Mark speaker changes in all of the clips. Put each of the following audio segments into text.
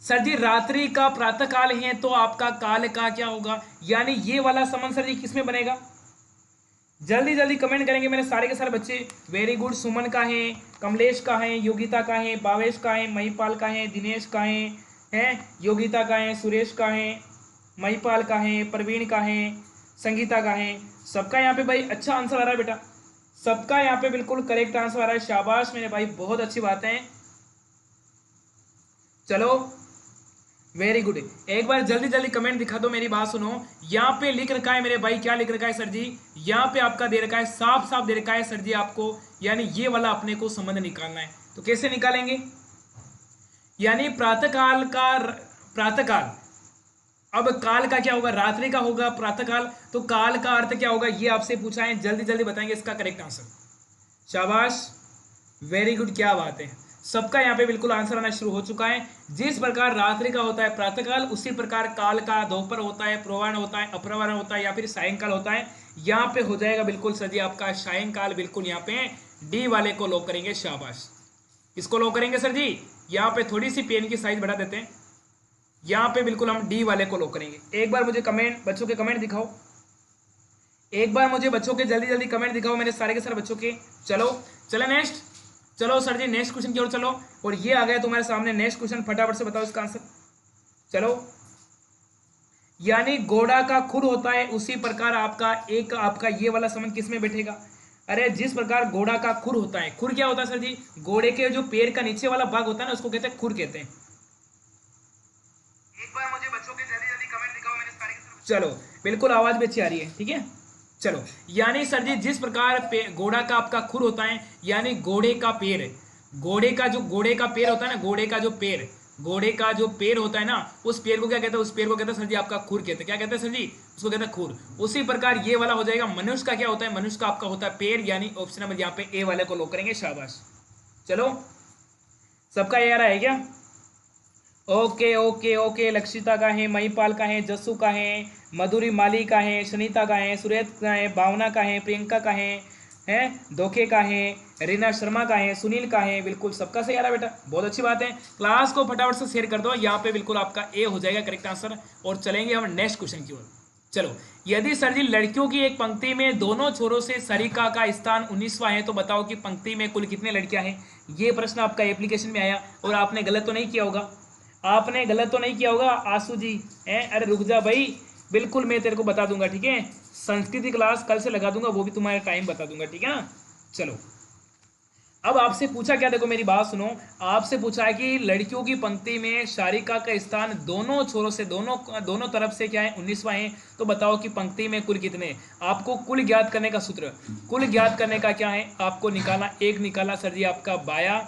Speaker 1: Sir जी रात्रि का प्रातः काल है तो आपका काल का क्या होगा, यानी ये वाला संबंध सर जी किसमें बनेगा? जल्दी जल्दी कमेंट करेंगे मेरे सारे के सारे बच्चे। Very good. सुमन का है, कमलेश का है, योगिता का है, भावेश का है, महिपाल का है, दिनेश का है योगिता का है, सुरेश का है, महिपाल का है, प्रवीण का है, संगीता का है। सबका यहाँ पे भाई अच्छा आंसर आ रहा है बेटा, सबका यहाँ पे बिल्कुल करेक्ट आंसर आ रहा है। शाबाश मेरे भाई, बहुत अच्छी बात है। चलो वेरी गुड। एक बार जल्दी जल्दी कमेंट दिखा दो, मेरी बात सुनो। यहाँ पे लिख रखा है मेरे भाई, क्या लिख रखा है सर जी? यहाँ पे आपका दे रखा है, साफ साफ दे रखा है सर जी आपको, यानी ये वाला अपने को संबंध निकालना है। तो कैसे निकालेंगे? यानी प्रातःकाल का प्रातःकाल, अब काल का क्या होगा? रात्रि का होगा प्रातःकाल, तो काल का अर्थ क्या होगा ये आपसे पूछा है। जल्दी जल्दी बताएंगे इसका करेक्ट आंसर। शाबाश, वेरी गुड, क्या बात है। सबका यहाँ पे बिल्कुल आंसर आना शुरू हो चुका है। जिस प्रकार रात्रि का होता है प्रातःकाल, उसी प्रकार काल का दोपहर होता है, पूर्वाह्न होता है, अपराह्न होता है, या फिर सायंकाल होता है। यहाँ पे हो जाएगा बिल्कुल सर जी आपका सायंकाल। बिल्कुल यहाँ पे डी वाले को लॉक करेंगे। शाबाश, इसको लॉक करेंगे सर जी। यहाँ पे थोड़ी सी पेन की साइज बढ़ा देते हैं, यहाँ पे बिल्कुल हम डी वाले को लॉक करेंगे। एक बार मुझे कमेंट, बच्चों के कमेंट दिखाओ, एक बार मुझे बच्चों के जल्दी जल्दी कमेंट दिखाओ, मेरे सारे के सारे बच्चों के। चलो चले नेक्स्ट, चलो सर जी नेक्स्ट क्वेश्चन की ओर चलो। और ये आ गया तुम्हारे सामने नेक्स्ट क्वेश्चन, फटाफट से बताओ इसका आंसर। चलो, यानी घोड़ा का खुर होता है, उसी प्रकार आपका एक आपका ये वाला संबंध किसमें बैठेगा? अरे जिस प्रकार घोड़ा का खुर होता है, खुर क्या होता है सर जी? घोड़े के जो पैर का नीचे वाला भाग होता है ना, उसको कहते हैं खुर कहते हैं। एक बार मुझे बच्चों के जल्दी जल्दी कमेंट दिखाओ, मेरे सारे के सारे। चलो बिल्कुल आवाज भी अच्छी आ रही है, ठीक है। चलो, यानी सर जी जिस प्रकार घोड़ा का आपका खुर होता है, यानी घोड़े का पैर, घोड़े का पैर होता है ना, घोड़े का जो पैर होता है ना, उस पैर को क्या कहते हैं? उस पैर को कहते हैं सर जी आपका खुर कहते हैं। क्या कहते हैं सर जी? उसको कहते हैं खुर। उसी प्रकार ये वाला हो जाएगा। मनुष्य का क्या होता है? मनुष्य का आपका होता है पैर, यानी ऑप्शन नंबर यहाँ पे ए वाले को लॉक करेंगे। शाबाश, चलो सबका ये आ रहा है क्या? Okay okay okay. लक्षिता का है, महिपाल का है, जस्सू का है, मधुरी माली का है, सुनीता का है, सुरेश का है, भावना का है, प्रियंका का है धोखे का है, रीना शर्मा का है, सुनील का है। बिल्कुल सबका सही आ रहा है बेटा, बहुत अच्छी बात है। क्लास को फटाफट से शेयर कर दो, यहाँ पे बिल्कुल आपका ए हो जाएगा करेक्ट आंसर। और चलेंगे हम नेक्स्ट क्वेश्चन की ओर। चलो, यदि सर जी लड़कियों की एक पंक्ति में दोनों छोरों से सरिका का स्थान 19वां है, तो बताओ कि पंक्ति में कुल कितने लड़कियां हैं? ये प्रश्न आपका एप्लीकेशन में आया, और आपने गलत तो नहीं किया होगा, आपने गलत तो नहीं किया होगा आंसू जी हैं? अरे रुक जा भाई, बिल्कुल मैं तेरे को बता दूंगा, ठीक है। संस्कृति क्लास कल से लगा दूंगा, वो भी तुम्हारा टाइम बता दूंगा, ठीक है ना। चलो, अब आपसे पूछा क्या, देखो मेरी बात सुनो। आपसे पूछा है कि लड़कियों की पंक्ति में शारिका का स्थान दोनों छोरों से, दोनों तरफ से क्या है? 19वां है। तो बताओ कि पंक्ति में कुल कितने? आपको कुल ज्ञात करने का सूत्र, कुल ज्ञात करने का क्या है? आपको निकालना, एक निकालना सर जी आपका बाया,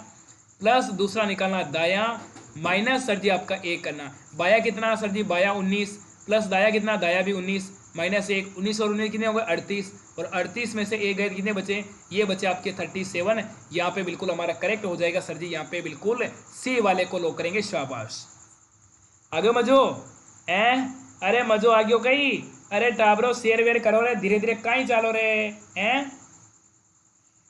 Speaker 1: प्लस दूसरा निकालना दाया, माइनस सर जी आपका एक करना। बाया कितना सर जी? बाया 19, प्लस दाया कितना? दाया भी 19, माइनस एक। 19 और 19 कितने हो गए? 38, और 38 में से एक गए, कितने बचे? ये बचे आपके 37। यहाँ पे बिल्कुल हमारा करेक्ट हो जाएगा सर जी, यहाँ पे बिल्कुल सी वाले को लो करेंगे। शाबाश, आगे मजो ए, अरे मजो आ गयो कहीं? अरे टाबरो शेयर वेयर करो रे, धीरे धीरे कहीं चालो रे हैं।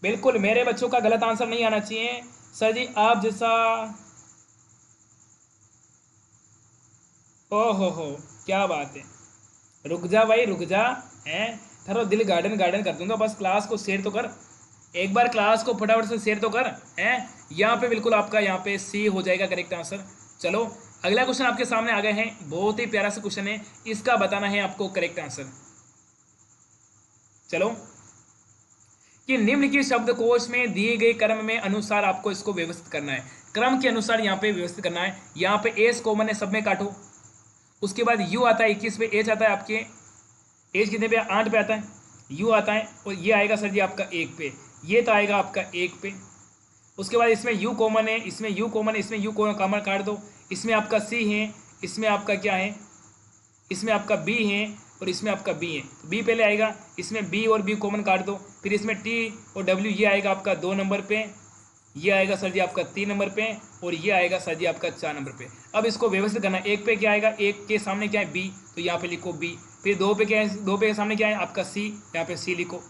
Speaker 1: बिल्कुल मेरे बच्चों का गलत आंसर नहीं आना चाहिए सर जी, आप जैसा। हो, क्या बात है। रुक जा भाई, रुक जा हैं, थारो दिल गार्डन गार्डन कर दूंगा। बस क्लास को शेयर तो कर, एक बार क्लास को फटाफट से शेयर तो कर हैं। यहाँ पे बिल्कुल आपका यहाँ पे सी हो जाएगा करेक्ट आंसर। चलो अगला क्वेश्चन आपके सामने आ गए हैं, बहुत ही प्यारा सा क्वेश्चन है, इसका बताना है आपको करेक्ट आंसर। चलो, कि निम्नलिखित शब्दकोश में दिए गए क्रम में अनुसार आपको इसको व्यवस्थित करना है। क्रम के अनुसार यहाँ पे व्यवस्थित करना है। यहाँ पे एस कॉमन है, सब में काटो। उसके बाद यू आता है 21 पे, एच आता है आपके, एच कितने पे? 8 पे आता है, यू आता है, और ये आएगा सर जी आपका 1 पे, ये तो आएगा आपका 1 पे। उसके बाद इसमें यू कॉमन है, इसमें यू कॉमन है, इसमें यू कॉमन काट दो। इसमें आपका सी है, इसमें आपका क्या है? इसमें आपका बी है, और इसमें आपका बी है, तो बी पहले आएगा। इसमें बी और बी कॉमन काट दो। फिर इसमें टी और डब्ल्यू, ये आएगा आपका 2 नंबर पे, ये आएगा सर जी आपका 3 नंबर पे, और ये आएगा सर जी आपका 4 नंबर पे। अब इसको व्यवस्थित करना है। 1 पे क्या आएगा? 1 के सामने क्या है? बी, तो यहाँ पे लिखो बी। फिर 2 पे क्या है? 2 पे के सामने क्या है? आपका सी, यहाँ पे सी लिखो।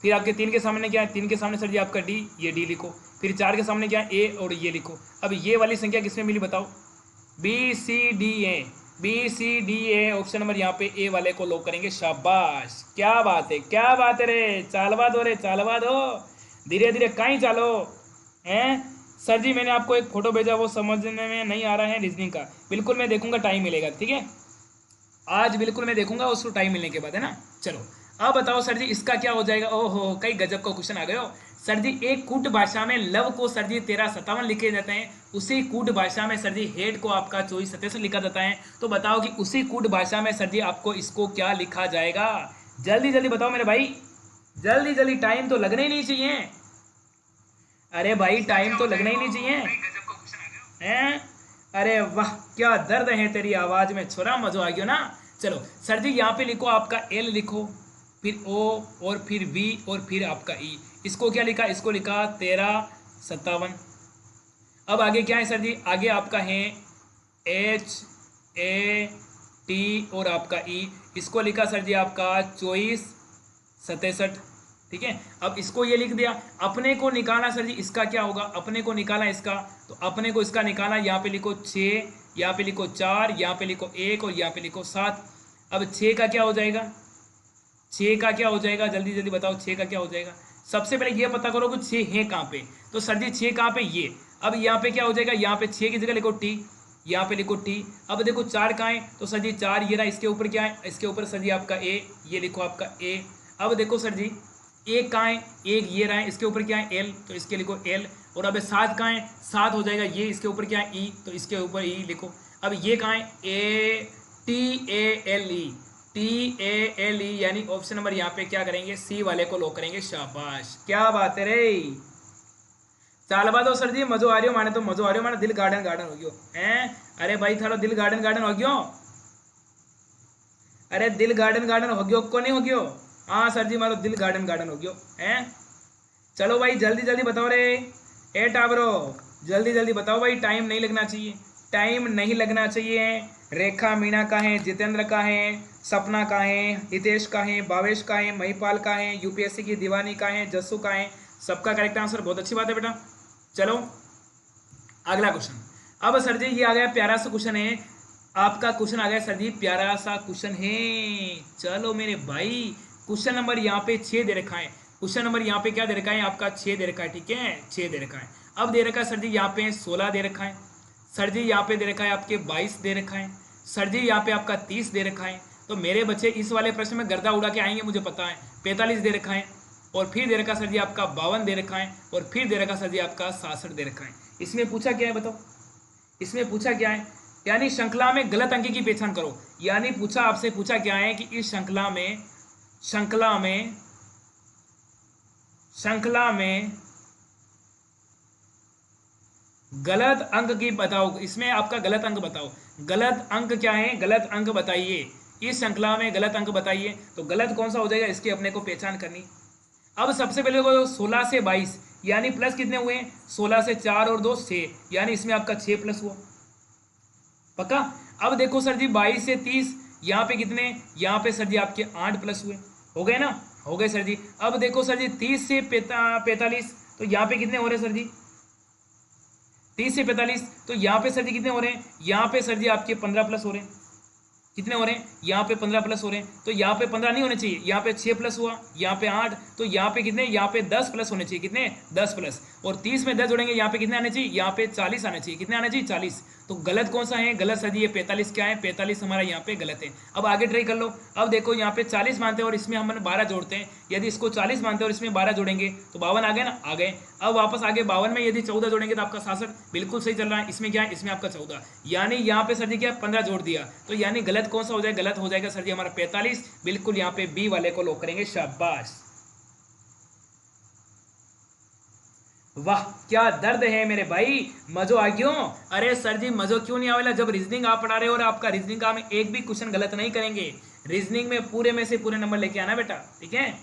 Speaker 1: फिर आपके 3 के सामने क्या है? 3 के सामने सर जी आपका डी, ये डी लिखो। फिर 4 के सामने क्या है? ए, और ये लिखो। अब ये वाली संख्या किसमें मिली बताओ? BCDA, BCDA ऑप्शन नंबर यहाँ पे ए वाले को लॉक करेंगे। शाबाश, क्या बात है, क्या बात है रे, चालवा दो रे, चालवा दो, धीरे धीरे कहीं चालो हैं। सर जी मैंने आपको एक फोटो भेजा, वो समझने में नहीं आ रहा है रीजनिंग का। बिल्कुल मैं देखूंगा, टाइम मिलेगा, ठीक है, आज बिल्कुल मैं देखूंगा उसको टाइम मिलने के बाद, है ना। चलो अब बताओ सर जी इसका क्या हो जाएगा। ओहो, कई गजब का क्वेश्चन आ गए हो सर जी। एक कूट भाषा में लव को सर जी 1357 लिखे जाते हैं, उसी कूट भाषा में सर जी हेड को आपका 2427 लिखा जाता है। तो बताओ कि उसी कूट भाषा में सर जी आपको इसको क्या लिखा जाएगा। जल्दी जल्दी बताओ मेरे भाई, जल्दी जल्दी, टाइम तो लगना ही नहीं चाहिए। अरे भाई टाइम तो लगना ही नहीं चाहिए हैं। अरे वाह, क्या दर्द है तेरी आवाज में छोरा, मजा आ गया ना। चलो सर जी यहाँ पे लिखो, आपका एल लिखो, फिर ओ, और फिर वी, और फिर आपका ई। इसको क्या लिखा, इसको लिखा 1357। अब आगे क्या है सर जी, आगे आपका है HAT और आपका ई, इसको लिखा सर जी आपका 2467, ठीक है। अब इसको ये लिख दिया। अपने को निकाला सर जी, इसका क्या होगा, अपने को निकाला इसका, तो अपने को इसका निकाला, यहाँ पे लिखो 6, यहाँ पे लिखो 4, यहाँ पे लिखो 1 और यहाँ पे लिखो 7। अब 6 का क्या हो जाएगा, 6 का क्या हो जाएगा, जल्दी जल्दी बताओ 6 का क्या हो जाएगा। सबसे पहले ये पता करो कि 6 है कहाँ पे, तो सर जी 6 कहाँ पे, ये। अब यहाँ पे क्या हो जाएगा, यहाँ पे 6 की जगह लिखो T, यहाँ पे लिखो T। अब देखो 4 कहाँ है, तो सर जी 4 ये रहा, इसके ऊपर क्या है, इसके ऊपर सर जी आपका A, ये लिखो आपका A। अब देखो सर जी 1 कहाँ है, 1 ये रहा है, इसके ऊपर क्या है L, तो इसके लिखो L। और अब 7 कहाँ है, 7 हो जाएगा ये, इसके ऊपर क्या है E, तो इसके ऊपर E लिखो। अब ये कहाँ है, TALE, यानी ऑप्शन नंबर यहाँ पे क्या करेंगे, सी वाले को लॉक करेंगे। शाबाश, क्या बात है रे, चालवा दो सर जी, मजो आ रही हो माने, तो मजो आ रही हो माने, दिल गार्डन गार्डन हो गयो हैं। अरे भाई थारो दिल गार्डन गार्डन हो गयो, अरे दिल गार्डन गार्डन हो गयो को नहीं हो गयो। हाँ सर जी मारो दिल गार्डन गार्डन हो गयो हैं। चलो भाई जल्दी जल्दी बताओ रे, ए टाबरो जल्दी जल्दी बताओ भाई, टाइम नहीं लगना चाहिए, टाइम नहीं लगना चाहिए। रेखा मीणा का है, जितेंद्र का है, सपना का है, हितेश का है, भावेश का है, महिपाल का है, यूपीएससी की दीवानी का है, जस्सू का है, सबका करेक्ट आंसर, बहुत अच्छी बात है बेटा। चलो अगला क्वेश्चन। अब सर जी ये आ गया प्यारा सा क्वेश्चन है, आपका क्वेश्चन आ गया सर जी, प्यारा सा क्वेश्चन है। चलो मेरे भाई क्वेश्चन नंबर यहाँ पे 6 दे रखा है, क्वेश्चन नंबर यहाँ पे क्या दे रखा है आपका 6 दे रखा है, ठीक है 6 दे रखा है। अब दे रखा है सर जी यहाँ पे 16 दे रखा है, सर जी यहाँ पे दे रखा है आपके 22 दे रखा है, सर जी यहाँ पे आपका 30 दे रखा है। तो मेरे बच्चे इस वाले प्रश्न में गर्दा उड़ा के आएंगे मुझे पता है। 45 दे रखा है, और फिर दे रखा सर जी आपका 52 दे रखा है, और फिर दे रखा सर जी आपका 66 दे रखा है। इसमें पूछा क्या है बताओ, इसमें पूछा क्या है, यानी श्रृंखला में गलत अंक की पहचान करो। यानी पूछा आपसे, पूछा क्या है कि इस श्रृंखला में गलत अंक की बताओ, इसमें आपका गलत अंक बताओ, गलत अंक क्या है, गलत अंक बताइए, इस श्रृंखला में गलत अंक बताइए। तो गलत कौन सा हो जाएगा, इसकी अपने को पहचान करनी। अब सबसे पहले को 16 से 22 यानी प्लस कितने हुए, 16 से 4 और 2 6, यानी इसमें आपका 6 प्लस हुआ पक्का। अब देखो सर जी 22 से 30, यहाँ पे कितने, यहाँ पे सर जी आपके 8 प्लस हुए, हो गए ना, हो गए सर जी। अब देखो सर जी 30 से 45, तो यहाँ पे कितने हो रहे हैं सर जी, 30 से 45, तो यहाँ पे सर जी कितने हो रहे हैं, यहाँ पे सर जी आपके 15 प्लस हो रहे हैं, कितने हो रहे हैं, यहाँ पे 15 प्लस हो रहे हैं। तो यहाँ पे 15 नहीं होने चाहिए, यहाँ पे 6 प्लस हुआ, यहाँ पे 8, तो यहाँ पे कितने, यहाँ पे 10 प्लस होने चाहिए, कितने 10 प्लस, और 30 में 10 जोड़ेंगे, यहाँ पे कितने आने चाहिए, यहाँ पे 40 आने चाहिए, कितने आने चाहिए 40। तो गलत कौन सा है, गलत सर जी ये 45 क्या है, 45 हमारा यहाँ पे गलत है। अब आगे ट्राई कर लो। अब देखो यहाँ पे 40 मानते हैं और इसमें हम 12 जोड़ते हैं, यदि इसको 40 मानते हैं और इसमें 12 जोड़ेंगे तो 52 आ गए ना, आ गए। अब वापस आगे 52 में यदि 14 जोड़ेंगे तो आपका 66, बिल्कुल सही चल रहा है। इसमें क्या है, इसमें आपका 14, यानी यहाँ पे सर जी क्या 15 जोड़ दिया, तो यानी गलत कौन सा हो जाएगा, गलत हो जाएगा सर जी हमारा 45, बिल्कुल यहाँ पे बी वाले को लॉक करेंगे। शाबाश, वाह क्या दर्द है मेरे भाई, मजो आ क्यों। अरे सर जी मजो क्यों नहीं आवेला, जब रीजनिंग आप पढ़ा रहे हो और आपका रीजनिंग का हम एक भी क्वेश्चन गलत नहीं करेंगे, रीजनिंग में पूरे में से पूरे नंबर लेके आना बेटा, ठीक है।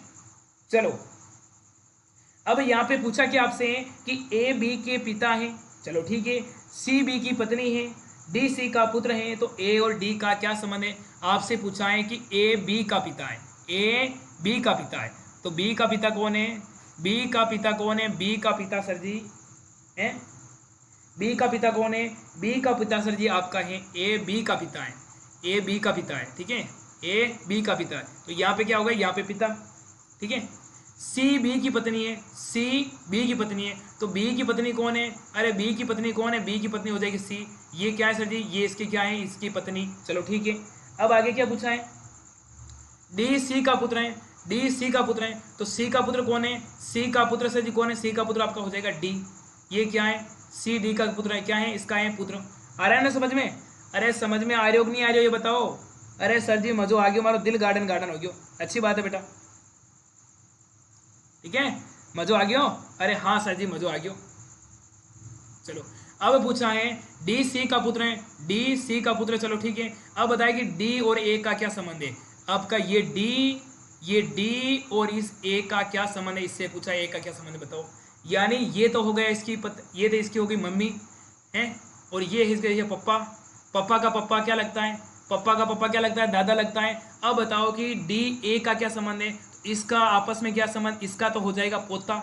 Speaker 1: चलो अब यहाँ पे पूछा कि आपसे कि ए बी के पिता है, चलो ठीक है, सी बी की पत्नी है, डी सी का पुत्र है, तो ए और डी का क्या संबंध है। आपसे पूछा है कि ए बी का पिता है, ए बी का पिता है, तो बी का पिता कौन है, बी का पिता कौन है, बी का पिता सर जी है बी का पिता कौन है? बी का पिता सर जी आपका है ए बी का पिता है, ए बी का पिता है, ठीक है, ए बी का पिता है। तो यहाँ पे क्या होगा? यहाँ पे पिता, ठीक है। सी बी की पत्नी है, सी बी की पत्नी है, तो बी की पत्नी कौन है? अरे बी की पत्नी कौन है? बी की पत्नी हो जाएगी सी। ये क्या है सर जी? ये इसकी क्या है? इसकी पत्नी। चलो ठीक है। अब आगे क्या पूछा है? डी सी का पुत्र है, डी सी का पुत्र है, तो सी का पुत्र कौन है? सी का पुत्र सर जी कौन है? सी का पुत्र आपका हो जाएगा डी। ये क्या है? सी डी का पुत्र है, क्या है? इसका है पुत्र। आ रहा है ना समझ में? अरे समझ में आ रहे हो कि नहीं आ रहे हो ये बताओ? अरे सर जी मजो आ गया, हमारा दिल गार्डन गार्डन हो गया। अच्छी बात है बेटा, ठीक है, मजो आ गया। अरे हाँ सर जी मजो आ गया। चलो अब पूछा है डी सी का पुत्र है, डी सी का पुत्र, चलो ठीक है। अब बताए कि डी और ए का क्या संबंध है? आपका ये डी और इस ए का क्या संबंध है? इससे पूछा ए का क्या संबंध है बताओ। यानी ये तो हो गया इसकी ये तो इसकी हो गई मम्मी है, और ये है पप्पा। पप्पा का पप्पा क्या लगता है? पप्पा का पप्पा क्या लगता है? दादा लगता है। अब बताओ कि डी ए का क्या संबंध है? इसका आपस में क्या संबंध? इसका तो हो जाएगा पोता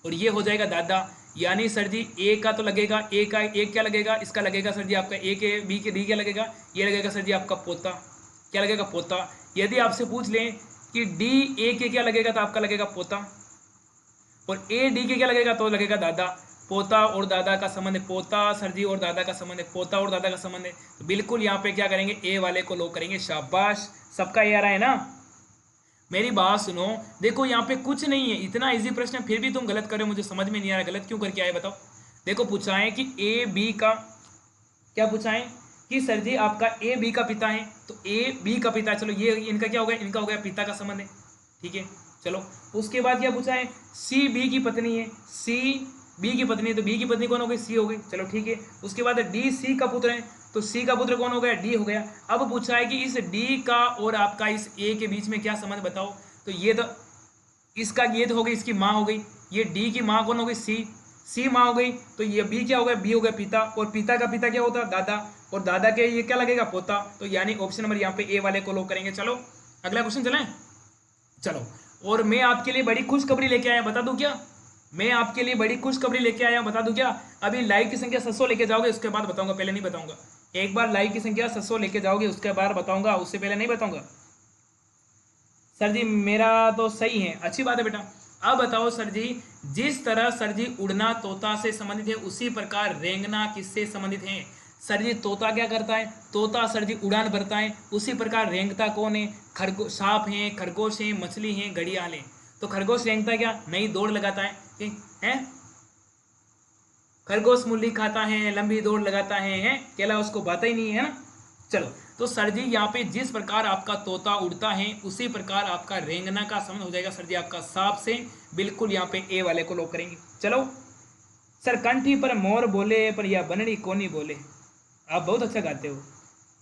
Speaker 1: और ये हो जाएगा दादा। यानी सर जी ए का तो लगेगा, ए का एक क्या लगेगा? इसका लगेगा सर जी आपका ए के बी के डी क्या लगेगा? ये लगेगा सर जी आपका पोता। क्या लगेगा? पोता। यदि आपसे पूछ लें कि डी ए के क्या लगेगा, तो आपका लगेगा पोता, और ए डी के क्या लगेगा? तो लगेगा दादा। पोता और दादा का संबंध है, पोता सर जी और दादा का संबंध है, पोता और दादा का संबंध है। तो बिल्कुल यहाँ पे क्या करेंगे? ए वाले को लो करेंगे। शाबाश, सबका ए आ रहा है ना? मेरी बात सुनो, देखो यहाँ पे कुछ नहीं है, इतना इजी प्रश्न है, फिर भी तुम गलत कर रहे हो। मुझे समझ में नहीं आ रहा गलत क्यों करके आए बताओ। देखो पूछा है कि ए बी का क्या पूछा है कि सर जी आपका ए बी का पिता है, तो ए बी का पिता, चलो ये इनका क्या हो गया? इनका हो गया पिता का संबंध है, ठीक है। चलो उसके बाद क्या पूछा है? सी बी की पत्नी है, सी बी की पत्नी है, तो बी की पत्नी कौन हो गई? सी हो गई, चलो ठीक है। उसके बाद डी सी का पुत्र है, तो सी का पुत्र कौन हो गया? डी हो गया। अब पूछा है कि इस डी का और आपका इस ए के बीच में क्या संबंध बताओ, तो ये तो इसका ये तो हो गई, इसकी माँ हो गई, ये डी की माँ कौन हो गई? सी माँ हो गई, तो ये बी क्या हो गया? बी हो गया पिता, और पिता का पिता क्या होता है? दादा, और दादा के ये क्या लगेगा? पोता। तो यानी ऑप्शन नंबर यहाँ पे ए वाले को लॉक करेंगे। चलो अगला क्वेश्चन चलें। चलो, और मैं आपके लिए बड़ी खुशखबरी लेके आया, बता दूं क्या? मैं आपके लिए बड़ी खुशखबरी लेके आया, बता दूं क्या? अभी लाइक की संख्या 700 लेके जाओगे, उसके बाद बताऊंगा, पहले नहीं बताऊंगा। एक बार लाइक की संख्या 700 लेके जाओगे, उसके बाद बताऊंगा, उससे पहले नहीं बताऊंगा। सर जी मेरा तो सही है, अच्छी बात है बेटा। अब बताओ सर जी, जिस तरह सर जी उड़ना तोता से संबंधित है, उसी प्रकार रेंगना किससे संबंधित है? सर जी तोता क्या करता है? तोता सर जी उड़ान भरता है। उसी प्रकार रेंगता कौन है? सांप है, खरगोश है, मछली है, घड़ियाल है। तो खरगोश रेंगता क्या? नई दौड़ लगाता है? खरगोश मूली खाता है, लंबी दौड़ लगाता है, केला उसको भाता ही नहीं है ना। चलो, तो सर जी यहाँ पे जिस प्रकार आपका तोता उड़ता है, उसी प्रकार आपका रेंगना का संबंध हो जाएगा सर जी आपका सांप से। बिल्कुल यहाँ पे ए वाले को लॉक करेंगे। चलो सर, कंठी पर मोर बोले पर यह बनड़ी कोनी बोले। आप बहुत अच्छा गाते हो।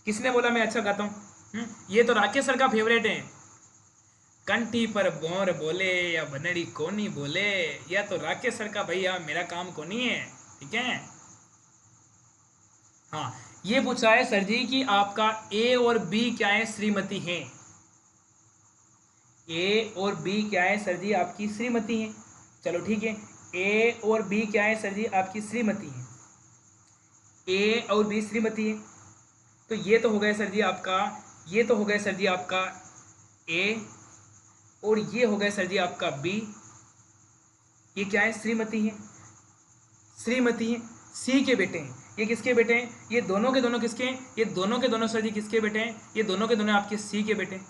Speaker 1: किसने बोला मैं अच्छा गाता हूँ? ये तो राकेश सर का फेवरेट है। कंठी पर मोर बोले या बनड़ी कोनी बोले, या तो राकेश सर का, भैया मेरा काम कोनी है, ठीक है। हाँ, ये पूछा है सर जी कि आपका ए और बी क्या है? श्रीमती हैं। ए और बी क्या है सर जी? आपकी श्रीमती हैं। चलो ठीक है, ए और बी क्या है सर जी? आपकी श्रीमती हैं। ए और बी श्रीमती है, तो ये तो हो गया सर जी आपका, ये तो हो गया सर जी आपका ए, और ये हो गया सर जी आपका बी। ये क्या है? श्रीमती है, श्रीमती है, सी के बेटे हैं। ये किसके बेटे हैं? ये दोनों के दोनों किसके हैं? ये दोनों के दोनों सर जी किसके बेटे हैं? ये दोनों के दोनों आपके सी के बेटे हैं।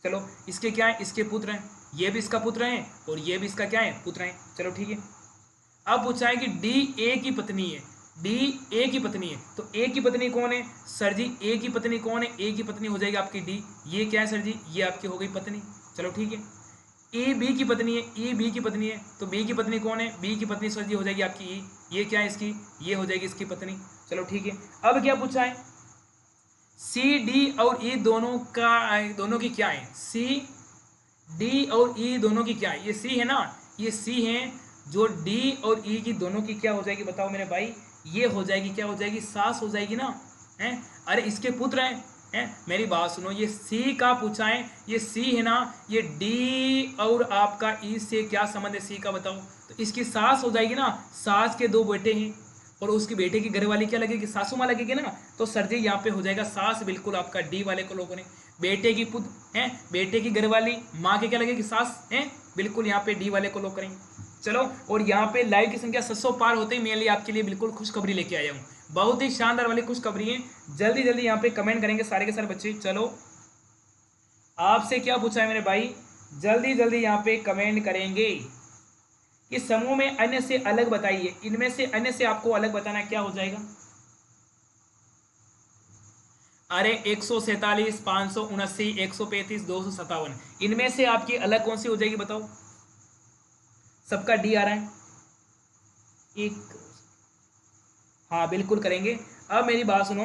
Speaker 1: चलो, इसके क्या है? इसके पुत्र हैं। ये भी इसका पुत्र है और ये भी इसका क्या है? पुत्र है। चलो ठीक है। अब पूछा है कि डी ए की पत्नी है, डी ए की पत्नी है, तो ए की पत्नी कौन है सर जी? ए की पत्नी कौन है? ए की पत्नी हो जाएगी आपकी डी। ये क्या है सर जी? ये आपकी हो गई पत्नी। चलो ठीक है। ए बी की पत्नी है, ए बी की पत्नी है, तो बी की पत्नी कौन है? बी की पत्नी सर जी हो जाएगी आपकी ई। ये क्या है इसकी? ये हो जाएगी इसकी पत्नी। चलो ठीक है। अब क्या पूछा है? सी डी और ई दोनों की क्या है? सी डी और ई दोनों की क्या है? ये सी है ना, ये सी है, जो डी और ई की दोनों की क्या हो जाएगी बताओ मेरे भाई? ये हो जाएगी, क्या हो जाएगी? सास हो जाएगी ना, है? अरे इसके पुत्र हैं, मेरी बात सुनो, ये सी का पूछा है, ये सी है ना, ये डी और आपका ई से क्या संबंध है सी का बताओ? तो इसकी सास हो जाएगी ना, सास के दो बेटे हैं, और उसकी बेटे की घरवाली क्या लगेगी, सासू माँ लगेगी ना। तो सर जी यहाँ पे हो जाएगा सास, बिल्कुल आपका डी वाले को लोगों ने। बेटे की पुत्र है, बेटे की घरवाली, माँ के क्या लगेगी, सास है, बिल्कुल यहाँ पे डी वाले को लोग करेंगे। चलो, और यहाँ पे लाइव की संख्या 700 पार होते ही मेरे लिए आपके लिए बिल्कुल खुशखबरी लेके आया हूँ, बहुत ही शानदार वाली खुशखबरी है। जल्दी जल्दी यहाँ पे कमेंट करेंगे सारे के सारे बच्चे। चलो, आपसे क्या पूछा है मेरे भाई, जल्दी जल्दी यहाँ पे कमेंट करेंगे कि समूह में अन्य से अलग बताइए, इनमें से अन्य से आपको अलग बताना क्या हो जाएगा। अरे 147, 579, 135, 257, इनमें से आपकी अलग कौन सी हो जाएगी बताओ। सबका डी आ रहा है एक, हाँ बिल्कुल करेंगे। अब मेरी बात सुनो,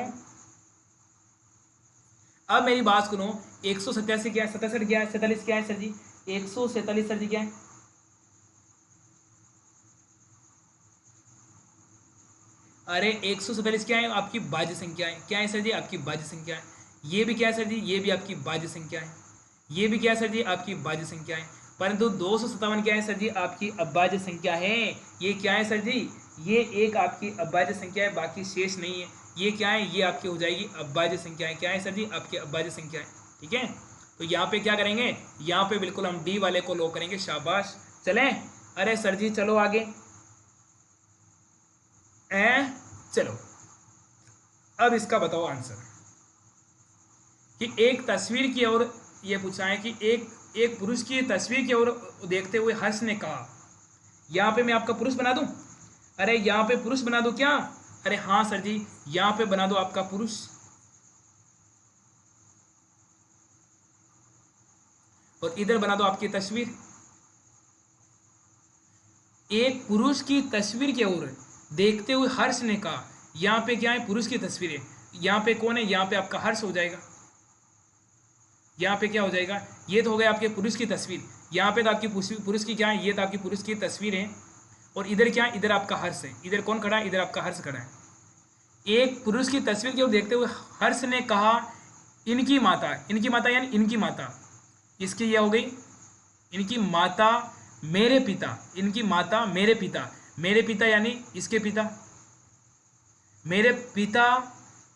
Speaker 1: अब मेरी बात सुनो, 187 क्या है, 67 क्या है, 47 क्या है सर जी, 147 सर जी क्या है, अरे 147 क्या है, आपकी बाज्य संख्या है। क्या है सर जी, आपकी बाज्य संख्या है। ये भी क्या है सर जी, ये भी आपकी बाज्य संख्या है। ये भी क्या है सर जी, आपकी बाज्य संख्या है। परंतु 257 क्या है सर जी, आपकी अभाज्य संख्या है। ये क्या है सर जी, ये एक आपकी अभाज्य संख्या है, बाकी शेष नहीं है। ये क्या है, ये आपकी हो जाएगी अभाज्य संख्या है। क्या है सर जी, आपकी अभाज्य संख्या है। ठीक है, तो यहाँ पे क्या करेंगे, यहाँ पे बिल्कुल हम डी वाले को लॉक करेंगे। शाबाश, चलें। अरे सर जी चलो आगे, चलो अब इसका बताओ आंसर, कि एक तस्वीर की ओर, ये पूछा है कि एक पुरुष की तस्वीर की ओर देखते हुए हर्ष ने कहा, यहाँ पे मैं आपका पुरुष बना दूं, अरे यहाँ पे पुरुष बना दूं क्या, अरे हाँ सर जी यहाँ पे बना दो आपका पुरुष, और इधर बना दो आपकी तस्वीर। एक पुरुष की तस्वीर की ओर देखते हुए हर्ष ने कहा, यहाँ पे क्या है, पुरुष की तस्वीर है, यहाँ पे कौन है, यहाँ पे आपका हर्ष हो जाएगा। यहाँ पे क्या हो जाएगा, ये तो हो गया आपके पुरुष की तस्वीर। यहाँ पे तो आपकी पुरुष की क्या है, ये तो आपकी पुरुष की तस्वीर है, और इधर क्या है, इधर आपका हर्ष है। इधर कौन खड़ा है, इधर आपका हर्ष खड़ा है। एक पुरुष की तस्वीर की ओर देखते हुए हर्ष ने कहा, इनकी माता, इनकी माता यानी इनकी माता, इसकी यह हो गई इनकी माता मेरे पिता, इनकी माता मेरे पिता, मेरे पिता यानी इसके पिता, मेरे पिता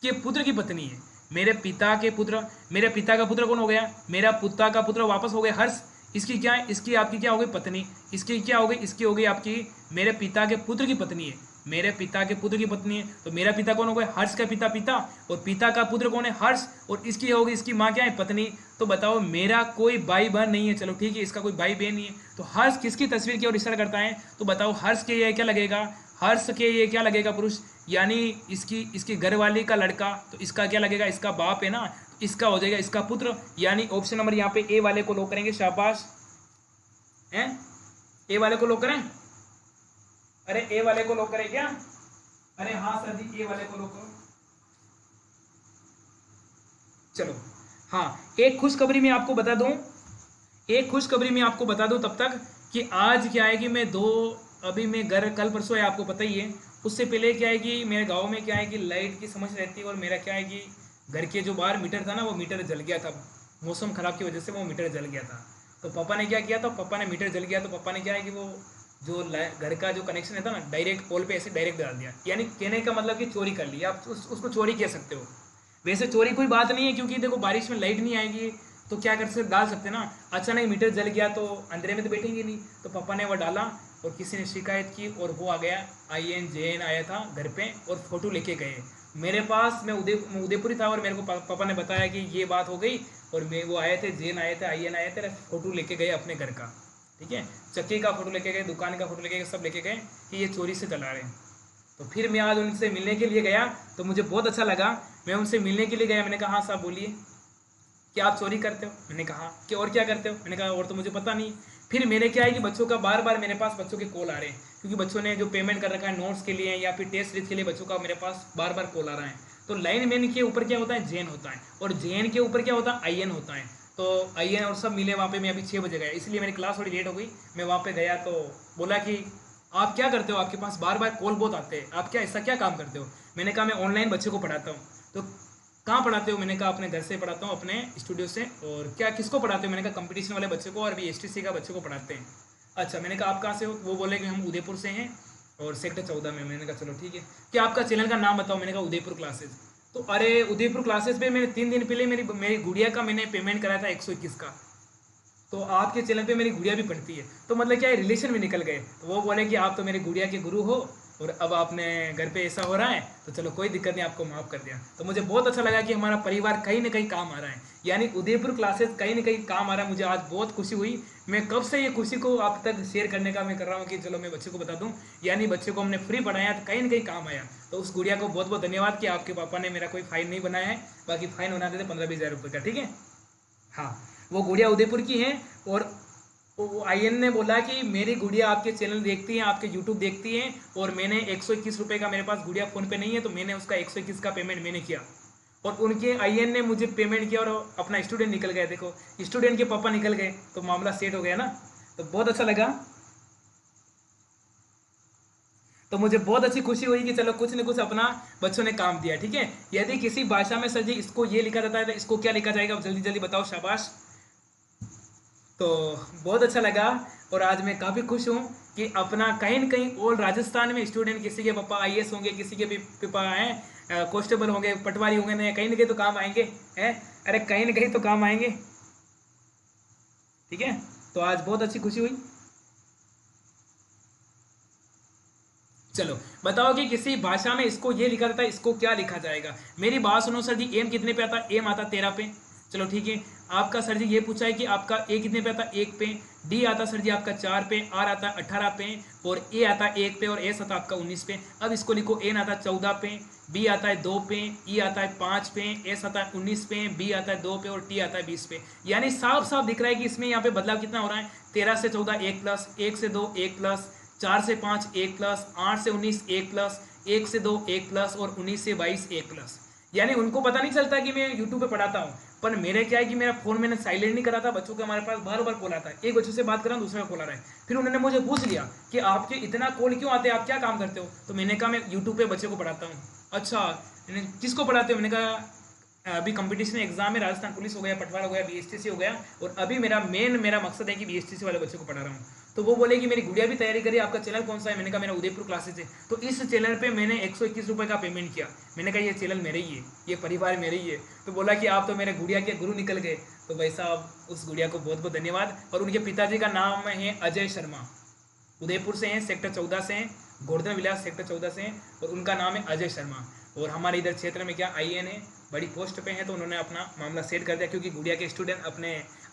Speaker 1: के पुत्र की पत्नी है। मेरे पिता के पुत्र, मेरे पिता का पुत्र कौन हो गया, मेरा पिता का पुत्र वापस हो गया हर्ष। इसकी क्या है, इसकी आपकी क्या हो गई, पत्नी। इसकी क्या हो गई, इसकी हो गई आपकी मेरे पिता के पुत्र की पत्नी है, मेरे पिता के पुत्र की पत्नी है। तो मेरा पिता कौन हो गया, हर्ष का पिता पिता, और पिता का पुत्र कौन है, हर्ष, और इसकी होगी इसकी माँ क्या है, पत्नी। तो बताओ मेरा कोई भाई बहन नहीं है, चलो ठीक है, इसका कोई भाई बहन नहीं है। तो हर्ष किसकी तस्वीर की ओर इशारा करता है, तो बताओ हर्ष के ये क्या लगेगा, हर्ष के ये क्या लगेगा, पुरुष, यानी इसकी घरवाली का लड़का, तो इसका क्या लगेगा, इसका बाप है ना, तो इसका हो जाएगा इसका पुत्र, यानी ऑप्शन नंबर यहाँ पे ए वाले को लॉक करेंगे। शाबाश, हैं, ए वाले को लॉक करें, अरे ए वाले को लॉक करें क्या, अरे हाँ सर जी ए वाले को लॉक करो। चलो हाँ, एक खुशखबरी मैं आपको बता दूं, एक खुशखबरी मैं आपको बता दूं तब तक, कि आज क्या है कि मैं अभी मैं घर, कल परसों है आपको पता ही है, उससे पहले क्या है कि मेरे गांव में क्या है कि लाइट की समस्या रहती है, और मेरा क्या है कि घर के जो बाहर मीटर था ना, वो मीटर जल गया था, मौसम खराब की वजह से वो मीटर जल गया था। तो पापा ने क्या किया था, पापा ने मीटर जल गया तो पापा ने क्या है कि वो जो घर का जो कनेक्शन है था ना, डायरेक्ट पोल पे ऐसे डायरेक्ट डाल दिया। यानी कहने का मतलब कि चोरी कर लिया, आप उसको चोरी कह सकते हो। वैसे चोरी कोई बात नहीं है, क्योंकि देखो बारिश में लाइट नहीं आएगी तो क्या कर सकते, डाल सकते ना। अचानक मीटर जल गया तो अंधेरे में तो बैठेंगे नहीं, तो पापा ने वो डाला, और किसी ने शिकायत की, और वो आ गया, INJN आया था घर पे, और फोटो लेके गए मेरे पास। मैं उदयपुर था, और मेरे को पापा ने बताया कि ये बात हो गई, और मैं वो आए थे, जेन आए थे, IN आए थे, फोटो लेके गए अपने घर का, ठीक है, चक्की का फोटो लेके गए, दुकान का फोटो लेके गए, सब लेके गए कि ये चोरी से चला रहे हैं। तो फिर मैं आज उनसे मिलने के लिए गया, तो मुझे बहुत अच्छा लगा, मैं उनसे मिलने के लिए गया। मैंने कहा हाँ साहब बोलिए, कि आप चोरी करते हो, मैंने कहा कि और क्या करते हो, मैंने कहा और तो मुझे पता नहीं। फिर मेरे क्या है कि बच्चों का बार बार मेरे पास बच्चों के कॉल आ रहे हैं, क्योंकि बच्चों ने जो पेमेंट कर रखा है नोट्स के लिए या फिर टेस्ट सीरीज के लिए, बच्चों का मेरे पास बार बार कॉल आ रहा है। तो लाइन मैन के ऊपर क्या होता है, जेन होता है, और जेन के ऊपर क्या होता है, IN होता है। तो IN और सब मिले वहाँ पे, मैं अभी 6 बजे गया, इसलिए मेरी क्लास थोड़ी लेट हो गई। मैं वहाँ पे गया तो बोला कि आप क्या करते हो, आपके पास बार बार कॉल बहुत आते हैं, आप क्या ऐसा क्या काम करते हो। मैंने कहा मैं ऑनलाइन बच्चों को पढ़ाता हूँ। तो कहाँ पढ़ाते हो, मैंने कहा अपने घर से पढ़ाता हूँ, अपने स्टूडियो से। और क्या किसको पढ़ाते हो, मैंने कहा कंपटीशन वाले बच्चों को, और भी STC का बच्चों को पढ़ाते हैं। अच्छा, मैंने कहा आप कहाँ से हो, वो बोले कि हम उदयपुर से हैं, और सेक्टर 14 में। मैंने कहा चलो ठीक है, कि आपका चैनल का नाम बताओ। मैंने कहा उदयपुर क्लासेस। तो अरे उदयपुर क्लासेस पे मैंने 3 दिन पहले मेरी मेरी गुड़िया का मैंने पेमेंट कराया था 121 का। तो आपके चैनल पे मेरी गुड़िया भी पढ़ती है, तो मतलब क्या है, रिलेशन में निकल गए। तो वो बोले कि आप तो मेरी गुड़िया के गुरु हो, और अब आपने घर पे ऐसा हो रहा है तो चलो कोई दिक्कत नहीं, आपको माफ़ कर दिया। तो मुझे बहुत अच्छा लगा कि हमारा परिवार कहीं ना कहीं काम आ रहा है, यानी उदयपुर क्लासेस कहीं ना कहीं काम आ रहा है। मुझे आज बहुत खुशी हुई। मैं कब से ये खुशी को आप तक शेयर करने का मैं कर रहा हूँ कि चलो मैं बच्चे को बता दूँ, यानी बच्चे को हमने फ्री पढ़ाया तो कहीं ना कहीं काम आया। तो उस गुड़िया को बहुत बहुत धन्यवाद कि आपके पापा ने मेरा कोई फाइन नहीं बनाया है। बाकी फाइन होना देते 15-20 हज़ार रुपये का, ठीक है। हाँ, वो गुड़िया उदयपुर की है। और वो आईएन ने बोला कि मेरी गुड़िया आपके चैनल देखती है, आपके यूट्यूब देखती है, और मैंने 121 रुपये का, मेरे पास गुड़िया फ़ोन पे नहीं है, तो मैंने उसका 121 का पेमेंट मैंने किया। और उनके आईएन ने मुझे पेमेंट किया और अपना स्टूडेंट निकल गए। देखो, स्टूडेंट के पापा निकल गए तो मामला सेट हो गया ना। तो बहुत अच्छा लगा। तो मुझे बहुत अच्छी खुशी हुई कि चलो कुछ न कुछ अपना बच्चों ने काम दिया, ठीक है। यदि किसी भाषा में सर जी इसको ये लिखा जाता है तो इसको क्या लिखा जाएगा, जल्दी जल्दी बताओ, शाबाश। तो बहुत अच्छा लगा। और आज मैं काफ़ी खुश हूँ कि अपना कहीं न कहीं और राजस्थान में स्टूडेंट, किसी के पापा आईएएस होंगे, किसी के भी पापा हैं कांस्टेबल होंगे, पटवारी होंगे, नहीं कहीं ना कहीं तो काम आएंगे, हैं। अरे कहीं ना कहीं तो काम आएंगे, ठीक है। तो आज बहुत अच्छी खुशी हुई। चलो बताओ कि किसी भाषा में इसको ये लिखा जाता है, इसको क्या लिखा जाएगा। मेरी बात सुनो सर जी, एम कितने पे आता है, एम आता 13 पे। चलो ठीक है। आपका सर जी ये पूछा है कि आपका ए कितने पे आता है, 1 पे। डी आता सर जी आपका 4 पे, आर आता 18 पे, और ए आता 1 पे, और एस आता आपका 19 पे। अब इसको लिखो, एन आता 14 पे, बी आता है 2 पे, ई आता है 5 पे, एस आता है 19 पे, बी आता है 2 पे, और टी आता है 20 पे। यानी साफ साफ दिख रहा है कि इसमें यहाँ पे बदलाव कितना हो रहा है, 13 से 14 1 प्लस, 1 से 2 1 प्लस, 4 से 5 1 प्लस, 8 से 19 1 प्लस, 1 से 2 1 प्लस, और 19 से 22 1 प्लस। यानी उनको पता नहीं चलता कि मैं यूट्यूब पे पढ़ाता हूँ, पर मेरे क्या है कि मेरा फोन मैंने साइलेंट नहीं करा था। बच्चों के हमारे पास बार बार कॉल आता है, एक बच्चों से बात कर रहा हूँ, दूसरे का कॉल आ रहा है। फिर उन्होंने मुझे पूछ लिया कि आपके इतना कॉल क्यों आते हैं, आप क्या काम करते हो। तो मैंने कहा मैं यूट्यूब पे बच्चे को पढ़ाता हूँ। अच्छा, किसको पढ़ाते हो। मैंने कहा अभी कंपटीशन एग्जाम में राजस्थान पुलिस हो गया, पटवार हो गया, बीएसटीसी हो गया, और अभी मेरा मकसद है कि बीएसटीसी वाले बच्चों को पढ़ा रहा हूँ। तो वो बोले कि मेरी गुड़िया भी तैयारी करी, आपका चैनल कौन सा है। मैंने कहा मेरा उदयपुर क्लासेस है। तो इस चैनल पे मैंने 121 रुपये का पेमेंट किया। मैंने कहा ये चैनल मेरे ही है, ये परिवार मेरे ही है। तो बोला कि आप तो मेरे गुड़िया के गुरु निकल गए। तो भाई साहब उस गुड़िया को बहुत बहुत धन्यवाद। और उनके पिताजी का नाम है अजय शर्मा, उदयपुर से हैं, सेक्टर 14 से हैं, गोवर्धन विलास सेक्टर 14 से हैं, और उनका नाम है अजय शर्मा। और हमारे इधर क्षेत्र में क्या आईएएन है, बड़ी पोस्ट पे हैं, तो उन्होंने अपना मामला सेट कर दिया, क्योंकि गुड़िया के स्टूडेंट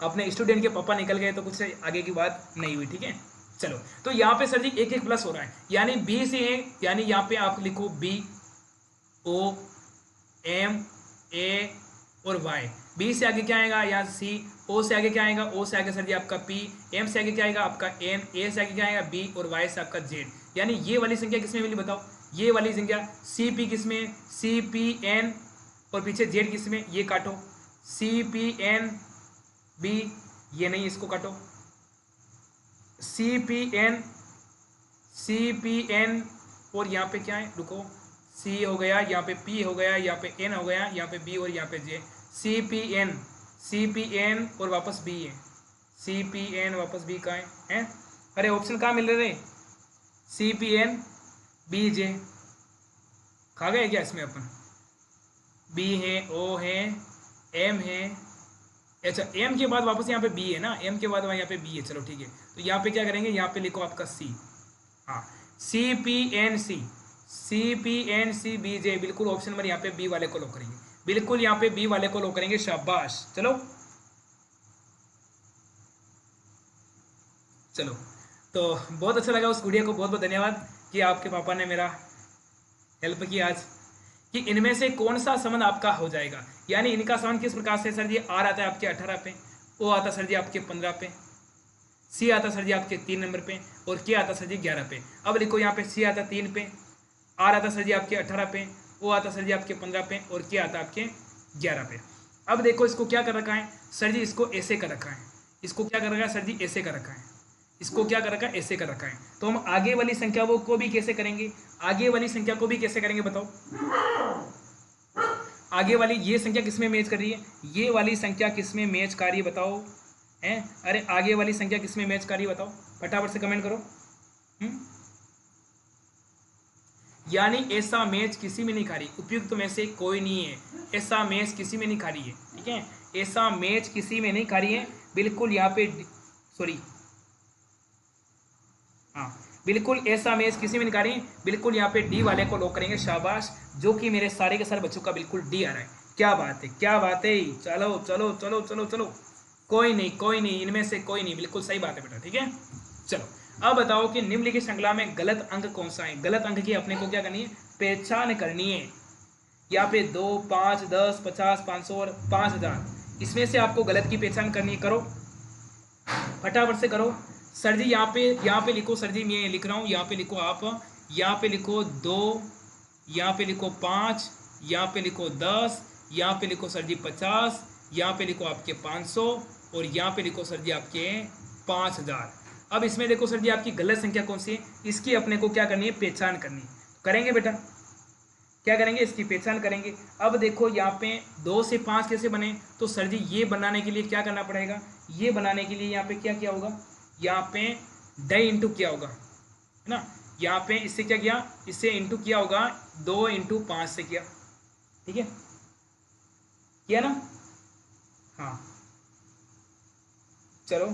Speaker 1: अपने स्टूडेंट के पापा निकल गए, तो कुछ आगे की बात नहीं हुई, ठीक है। चलो, तो यहाँ पे सर जी 1-1 प्लस हो रहा है, यानी बी से है, यानी यहाँ पे आप लिखो बी ओ एम ए और वाई। बी से आगे क्या आएगा, यहाँ सी। ओ से आगे क्या आएगा, ओ से आगे सर जी आपका पी। एम से आगे क्या आएगा आपका एन। ए से आगे क्या आएगा बी, और वाई से आपका जेड। यानी ये वाली संख्या किसमें मिली बताओ, ये वाली संख्या सी पी किसमें, सी पी एन, और पीछे जेड किसमें, ये काटो, सी पी एन बी, ये नहीं, इसको काटो, सी पी एन, और यहाँ पे क्या है, रुको, सी हो गया, यहाँ पे पी हो गया, यहाँ पे एन हो गया, यहाँ पे बी, और यहाँ पे जे। सी पी एन और वापस बी है, सी पी एन वापस बी का है? अरे ऑप्शन कहाँ मिल रहे थे, C P N B J, खा गए क्या इसमें अपन। बी है, ओ है, एम है, अच्छा एम के बाद वापस यहाँ पे बी है ना, एम के बाद यहाँ पे बी है। चलो ठीक है, तो यहाँ पे क्या करेंगे, यहाँ पे लिखो आपका सी। हाँ, C P N C B J, बिल्कुल ऑप्शन नंबर यहाँ पे बी वाले को लो करेंगे, बिल्कुल यहाँ पे बी वाले को लो करेंगे, शाबाश। चलो चलो, तो बहुत अच्छा लगा, उस गुड़िया को बहुत बहुत धन्यवाद कि आपके पापा ने मेरा हेल्प किया आज, कि इनमें से कौन सा संबंध आपका हो जाएगा। यानी इनका संबंध किस प्रकार से सर जी, आर आता है आपके 18 पे, ओ आता सर जी आपके 15 पे, सी आता सर जी आपके 3 नंबर पे, और के आता सर जी 11 पे। अब लिखो यहाँ पे सी आता 3 पे, आर आता सर जी आपके 18 पे, ओ आता सर जी आपके 15 पे, और के आता आपके 11 पे। अब देखो इसको क्या कर रखा है सर जी, इसको ऐसे कर रखा है, इसको क्या कर रखा है सर जी, ऐसे कर रखा है, इसको क्या कर रखा है, ऐसे कर रखा है। तो हम आगे वाली संख्या वो को भी कैसे करेंगे, आगे वाली संख्या को भी कैसे करेंगे बताओ। आगे वाली ये संख्या किसमें मैच कर रही है, ये वाली संख्या किसमें मैच कर रही है बताओ, हैं। अरे आगे वाली संख्या किसमें मैच कर रही है बताओ, फटाफट से कमेंट करो। यानी ऐसा मैच किसी में नहीं खा रही, उपयुक्त में से कोई नहीं है, ऐसा मैच किसी में नहीं खा रही है, ठीक है, ऐसा मैच किसी में नहीं खा रही है, बिल्कुल यहाँ पे सॉरी, हाँ बिल्कुल ऐसा मैच किसी में नहीं खा रही है, बिल्कुल यहाँ पे डी वाले को लॉक करेंगे, शाबाश, जो कि मेरे सारे के सारे बच्चों का बिल्कुल डी आ रहा है, क्या बात है, क्या बात है, चलो चलो चलो चलो चलो, कोई नहीं कोई नहीं, इनमें से कोई नहीं, बिल्कुल सही बात है बेटा, ठीक है। चलो अब बताओ कि निम्नलिखित श्रृंखला में गलत अंक कौन सा है, गलत अंक की अपने को क्या करनी है, पहचान करनी है। यहाँ पे 2, 5, 10, 50, 500 और 5000, इसमें से आपको गलत की पहचान करनी है, करो फटाफट से करो। सर जी यहाँ पे लिखो, सर जी मैं लिख रहा हूँ, यहाँ पे लिखो आप, यहाँ पे लिखो 2, यहाँ पे लिखो 5, यहाँ पे लिखो 10, यहाँ पे लिखो सर जी 50, यहाँ पे लिखो आपके 500 और यहाँ पे लिखो सर जी आपके 5000। अब इसमें देखो सर जी आपकी गलत संख्या कौन सी है, इसकी अपने को क्या करनी है, पहचान करनी है, करेंगे बेटा, क्या करेंगे, इसकी पहचान करेंगे। अब देखो यहाँ पे 2 से 5 कैसे बने, तो सर जी ये बनाने के लिए क्या करना पड़ेगा, ये बनाने के लिए यहाँ पे क्या किया होगा, यहाँ पे ड इंटू किया होगा, है ना, यहाँ पे इससे क्या किया, इससे इंटू किया होगा, 2 इंटू 5 से किया, ठीक है, किया ना, हाँ चलो।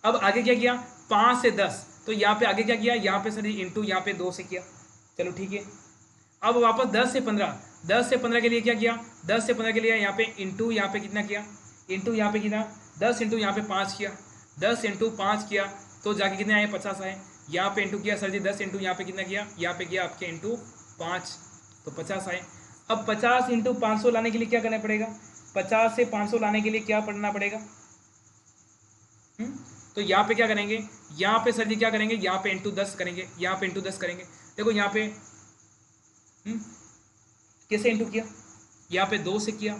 Speaker 1: अब आगे क्या किया, 5 से 10, तो यहाँ पे आगे क्या किया, यहाँ पे सर इंटू यहाँ पे 2 से किया, चलो ठीक है। अब वापस 10 से 15, 10 से 15 के लिए क्या किया, 10 से 15 के लिए यहाँ पे इंटू यहाँ पे कितना किया, इंटू यहाँ पे कितना, 10 इंटू यहाँ पे 5 किया, 10 इंटू 5 किया तो जाके कितने आए, 50 आए, यहाँ पे इंटू किया सर जी 10 इंटू यहाँ पे कितना किया, यहाँ पे किया आपके इंटू 5 तो 50 आए। अब 50 इंटू 500 लाने के लिए क्या करना पड़ेगा, 50 से 500 लाने के लिए क्या पढ़ना पड़ेगा, तो यहाँ पे क्या करेंगे, यहाँ पे सर जी क्या करेंगे, यहाँ पे इंटू 10 करेंगे, यहाँ पे इंटू 10 करेंगे, देखो यहाँ पे कैसे इंटू किया, यहाँ पे 2 से किया,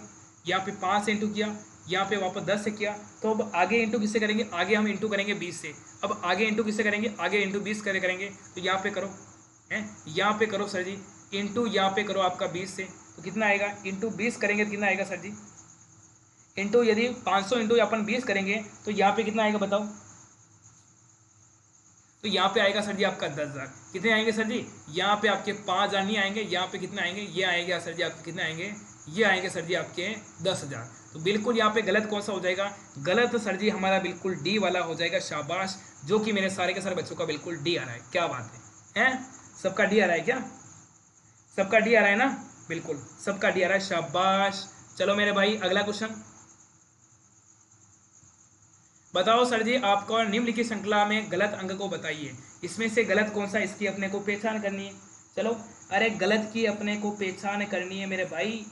Speaker 1: यहाँ पे 5 से इंटू किया, यहाँ पे वापस 10 से किया, तो अब आगे इंटू किससे करेंगे, आगे हम इंटू करेंगे 20 से, अब आगे इंटू किससे करेंगे, आगे इंटू 20 करेंगे, तो यहाँ पे करो, हैं यहाँ पे करो सर जी, इंटू यहाँ पे करो आपका 20 से, तो कितना आएगा, इंटू 20 करेंगे तो कितना आएगा सर जी, इंटू यदि 500 इंटू अपन 20 करेंगे तो यहाँ पे कितना आएगा बताओ, तो यहाँ पे आएगा सर जी आपका 10,000, कितने आएंगे सर जी, यहाँ पे आपके 5,000 नहीं आएंगे, यहाँ पे कितने आएंगे, ये आएंगे सर जी आपके कितने आएंगे, ये आएंगे सर जी आपके 10,000। तो बिल्कुल यहाँ पे गलत कौन सा हो जाएगा, गलत सर जी हमारा बिल्कुल डी वाला हो जाएगा, शाबाश, जो कि मेरे सारे के सारे बच्चों का बिल्कुल डी आ रहा है, क्या बात है, सबका डी आ रहा है क्या, सबका डी आ रहा है ना, बिल्कुल सबका डी आ रहा है, शाबाश। चलो मेरे भाई अगला क्वेश्चन बताओ सर जी, आपको निम्नलिखित श्रृंखला में गलत अंक को बताइए, इसमें से गलत कौन सा, इसकी अपने को पहचान करनी है, चलो, अरे गलत की अपने को पहचान करनी है मेरे भाई,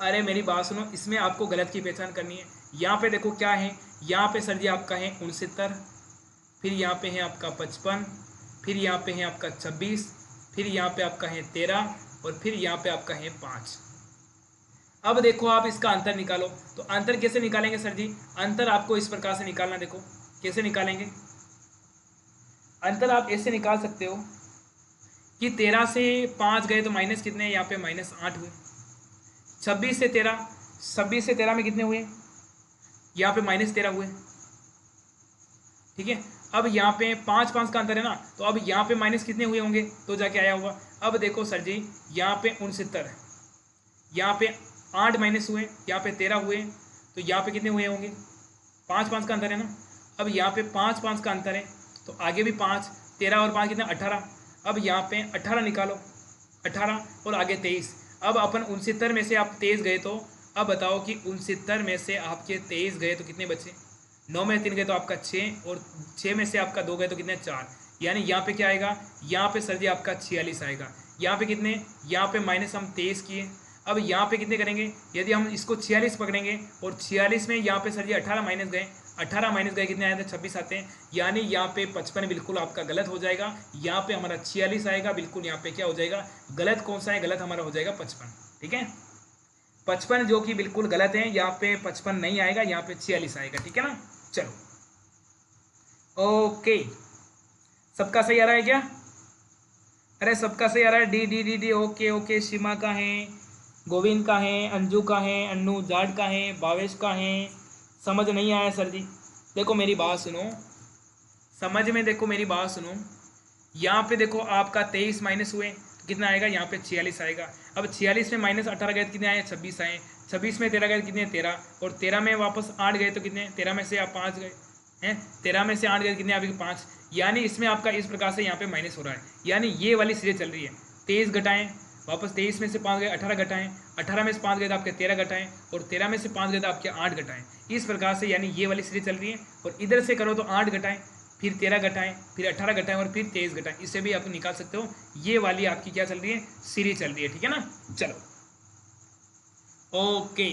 Speaker 1: अरे मेरी बात सुनो, इसमें आपको गलत की पहचान करनी है। यहाँ पे देखो क्या है, यहाँ पे सर जी आपका है 69, फिर यहाँ पे है आपका 55, फिर यहाँ पे है आपका 26, फिर यहाँ पे आपका है 13 और फिर यहाँ पे आपका है 5। अब देखो आप इसका अंतर निकालो, तो अंतर कैसे निकालेंगे सर जी, अंतर आपको इस प्रकार से निकालना, देखो कैसे निकालेंगे, अंतर आप ऐसे निकाल सकते हो कि 13 से 5 गए तो माइनस कितने, यहाँ पे -8 हुए, 26 से 13 में कितने हुए, यहाँ पे -13 हुए, ठीक है। अब यहाँ पे 5 का अंतर है ना, तो अब यहाँ पे माइनस कितने हुए होंगे, तो जाके आया होगा। अब देखो सर जी यहाँ पे 69, यहाँ पे 8 माइनस हुए, यहाँ पे 13 हुए, तो यहाँ पे कितने हुए होंगे, 5 का अंतर है ना। अब यहाँ पे 5 का अंतर है, तो आगे भी 5, 13 और 5 कितना 18। अब यहाँ पे 18 निकालो, 18 और आगे 23। अब अपन 69 में से आप 23 गए, तो अब बताओ कि 69 में से आपके 23 गए तो कितने बचे, 9 में 3 गए तो आपका 6 और 6 में से आपका 2 गए तो कितने 4, यानी यहाँ पे क्या आएगा, यहाँ पे सर जी आपका 46 आएगा। यहाँ पे कितने, यहाँ पे माइनस हम 23 किए, अब यहाँ पे कितने करेंगे, यदि हम इसको 46 पकड़ेंगे और 46 में यहाँ पे सर जी 18 माइनस गए, 18 माइनस गए कितने आए थे, 26 आते हैं, यानी यहाँ पे 55 बिल्कुल आपका गलत हो जाएगा, यहाँ पे हमारा 46 आएगा, बिल्कुल यहाँ पे क्या हो जाएगा, गलत कौन सा है, गलत हमारा हो जाएगा 55, ठीक है, 55 जो कि बिल्कुल गलत है, यहाँ पे 55 नहीं आएगा, यहाँ पे 46 आएगा, ठीक है ना। चलो ओके, सबका सही आ रहा है क्या, अरे सबका सही आ रहा है, D D D D, okay okay, Seema का है, गोविंद का है, अंजू का है, अन्नू जाट का है, भावेश का है, समझ नहीं आया सर जी? देखो मेरी बात सुनो, समझ में देखो मेरी बात सुनो। यहाँ पे देखो आपका 23 माइनस हुए तो कितना आएगा, यहाँ पे 46 आएगा। अब 46 में माइनस 18 गए तो कितने आए, 26 आए। 26 में 13 गए तो कितने, 13। और 13 में वापस 8 गए तो कितने, 13 में से आप 5 गए हैं, 13 में से 8 गए तो कितने, आपके 5। यानी इसमें आपका इस प्रकार से यहाँ पे माइनस हो रहा है, यानी ये वाली सीरीज चल रही है। 23 घटाएं, वापस 23 में से 5 गए 18 घटाएं, 18 में से 5 गए तो आपके 13 घटाएं, और 13 में से 5 गए तो आपके 8 घटाएं। इस प्रकार से यानी ये वाली सीरीज चल रही है। और इधर से करो तो 8 घटाएं, फिर 13 घटाएं, फिर 18 घटाएं और फिर 23 घटाएं। इससे भी आप निकाल सकते हो। ये वाली आपकी क्या चल रही है, सीरीज चल रही है, ठीक है ना। चलो ओके,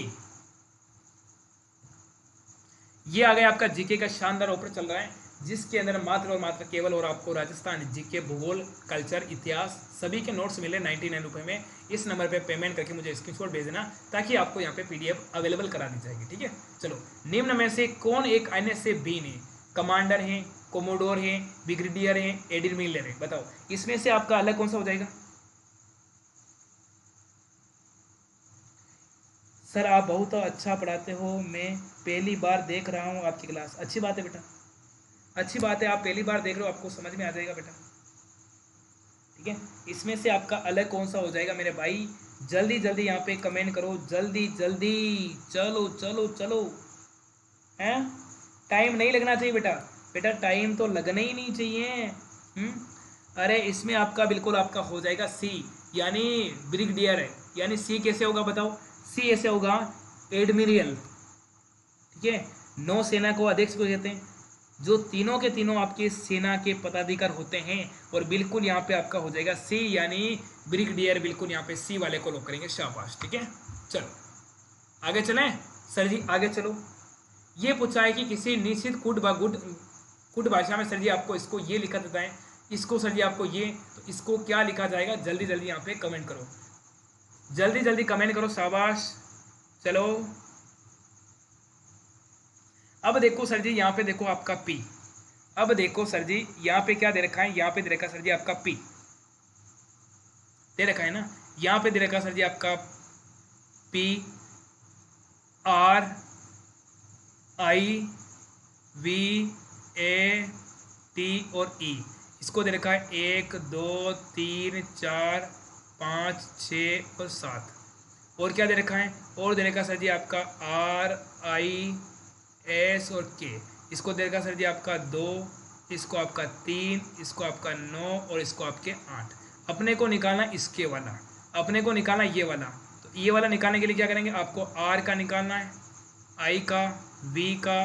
Speaker 1: ये आ गया आपका जीके का शानदार ऑफर चल रहा है, जिसके अंदर मात्र और मात्र केवल और आपको राजस्थान जीके, भूगोल, कल्चर, इतिहास सभी के नोट्स मिले 99 रुपये में। इस नंबर पे पेमेंट करके मुझे स्क्रीनशॉट भेज देना, ताकि आपको यहाँ पे पीडीएफ अवेलेबल करा दी जाएगी, ठीक है। चलो, निम्न में से कौन एक अन्य बीन है, कमांडर है, कोमोडोर है, ब्रिगेडियर है, एडमिरल है, बताओ इसमें से आपका अलग कौन सा हो जाएगा। सर आप बहुत अच्छा पढ़ाते हो, मैं पहली बार देख रहा हूँ आपकी क्लास। अच्छी बात है बेटा, अच्छी बात है, आप पहली बार देख रहे हो, आपको समझ में आ जाएगा बेटा, ठीक है। इसमें से आपका अलग कौन सा हो जाएगा मेरे भाई, जल्दी जल्दी यहाँ पे कमेंट करो, जल्दी जल्दी। चलो चलो चलो, हैं, टाइम नहीं लगना चाहिए बेटा, बेटा टाइम तो लगना ही नहीं चाहिए। अरे इसमें आपका बिल्कुल आपका हो जाएगा सी, यानी ब्रिगेडियर है। यानी सी कैसे होगा बताओ, सी ऐसे होगा एडमिरल, ठीक है। नौसेना को अध्यक्ष को कहते हैं, जो तीनों के तीनों आपके सेना के पदाधिकारी होते हैं। और बिल्कुल यहाँ पे आपका हो जाएगा सी, यानी ब्रिगेडियर, बिल्कुल यहाँ पे सी वाले को लॉक करेंगे, शाबाश, ठीक है। चलो आगे चलें सर जी, आगे चलो। ये पूछा है कि किसी निश्चित कुट भाषा में सर जी आपको इसको ये लिखा देता है, इसको सर जी आपको ये, तो इसको क्या लिखा जाएगा, जल्दी जल्दी यहाँ पे कमेंट करो, जल्दी जल्दी कमेंट करो, शाबाश। चलो अब देखो सर जी, यहाँ पे देखो आपका पी। अब देखो सर जी, यहाँ पे क्या दे रखा है, यहाँ पे दे रखा है सर जी आपका पी, दे रखा है ना। यहाँ पे दे रखा है सर जी आपका P, R, I, V, A, T और ई। इसको दे रखा है 1 2 3 4 5 6 और 7। और क्या दे रखा है, और दे रखा है सर जी आपका आर, आई, एस और के। इसको दे रखा है सर जी आपका 2, इसको आपका 3, इसको आपका 9 और इसको आपके 8। अपने को निकालना इसके वाला, अपने को निकालना ये वाला। तो ये वाला निकालने के लिए क्या करेंगे, आपको आर का निकालना है, आई का, वी का,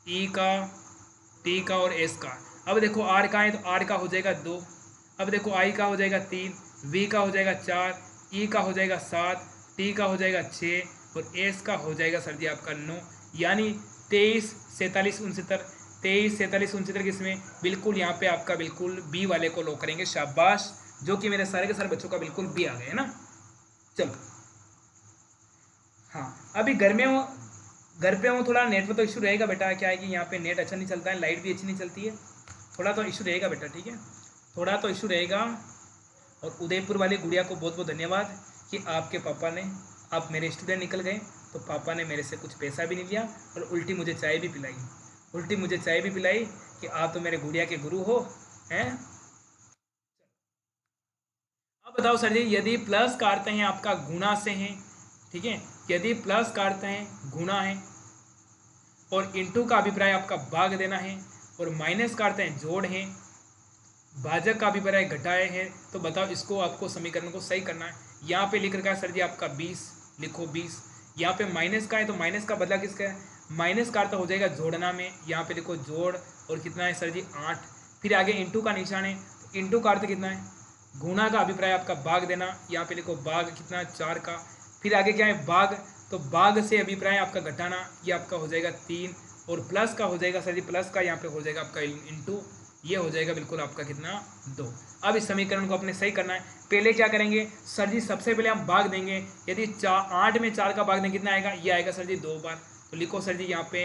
Speaker 1: ई का, टी का और एस का। अब देखो आर का है तो आर का हो जाएगा 2, अब देखो आई का हो जाएगा 3, वी का हो जाएगा 4, ई का हो जाएगा 7, टी का हो जाएगा 6 और एस का हो जाएगा सर जी आपका 9। यानी 23 47 69, 23 47 69 किसमें, बिल्कुल यहाँ पे आपका बिल्कुल बी वाले को लो करेंगे, शाबाश। जो कि मेरे सारे के सारे बच्चों का बिल्कुल बी आ गए है ना। चलो हाँ, अभी घर में हूँ, घर पे हूँ, थोड़ा नेटवर्क तो इशू रहेगा बेटा। क्या है कि यहाँ पे नेट अच्छा नहीं चलता है, लाइट भी अच्छी नहीं चलती है, थोड़ा तो इशू रहेगा बेटा, ठीक है, थोड़ा तो इशू रहेगा। और उदयपुर वाली गुड़िया को बहुत बहुत धन्यवाद कि आपके पापा ने, आप मेरे स्टूडेंट निकल गए तो पापा ने मेरे से कुछ पैसा भी नहीं लिया और उल्टी मुझे चाय भी पिलाई, उल्टी मुझे चाय भी पिलाई कि आप तो मेरे गुड़िया के गुरु हो, हैं। अब बताओ सर जी, यदि प्लस काटते हैं आपका गुणा से हैं, ठीक है, यदि प्लस काटते हैं गुणा है, और इंटू का अभिप्राय आपका भाग देना है, और माइनस काटते हैं जोड़ है, भाजक का अभिप्राय घटाए है, तो बताओ इसको आपको समीकरण को सही करना है। यहाँ पे लिख रखा है सर जी आपका 20, लिखो 20। यहाँ पे माइनस का है तो माइनस का बदला किसका है, माइनस का अर्थ हो जाएगा जोड़ना में, यहाँ पे लिखो जोड़, और कितना है सर जी 8। फिर आगे इंटू का निशान है, तो इंटू का अर्थ कितना है, गुणा का अभिप्राय आपका भाग देना, यहाँ पे लिखो भाग कितना 4 का। फिर आगे क्या है भाग, तो भाग से अभिप्राय आपका घटाना, ये आपका हो जाएगा 3, और प्लस का हो जाएगा सर जी, प्लस का यहाँ पे हो जाएगा आपका इंटू, ये हो जाएगा बिल्कुल आपका कितना 2। अब इस समीकरण को अपने सही करना है। पहले क्या करेंगे सर जी, सबसे पहले हम भाग देंगे। यदि 8 में 4 का भाग देंगे कितना आएगा, ये आएगा सर जी 2 बार। तो लिखो सर जी यहाँ पे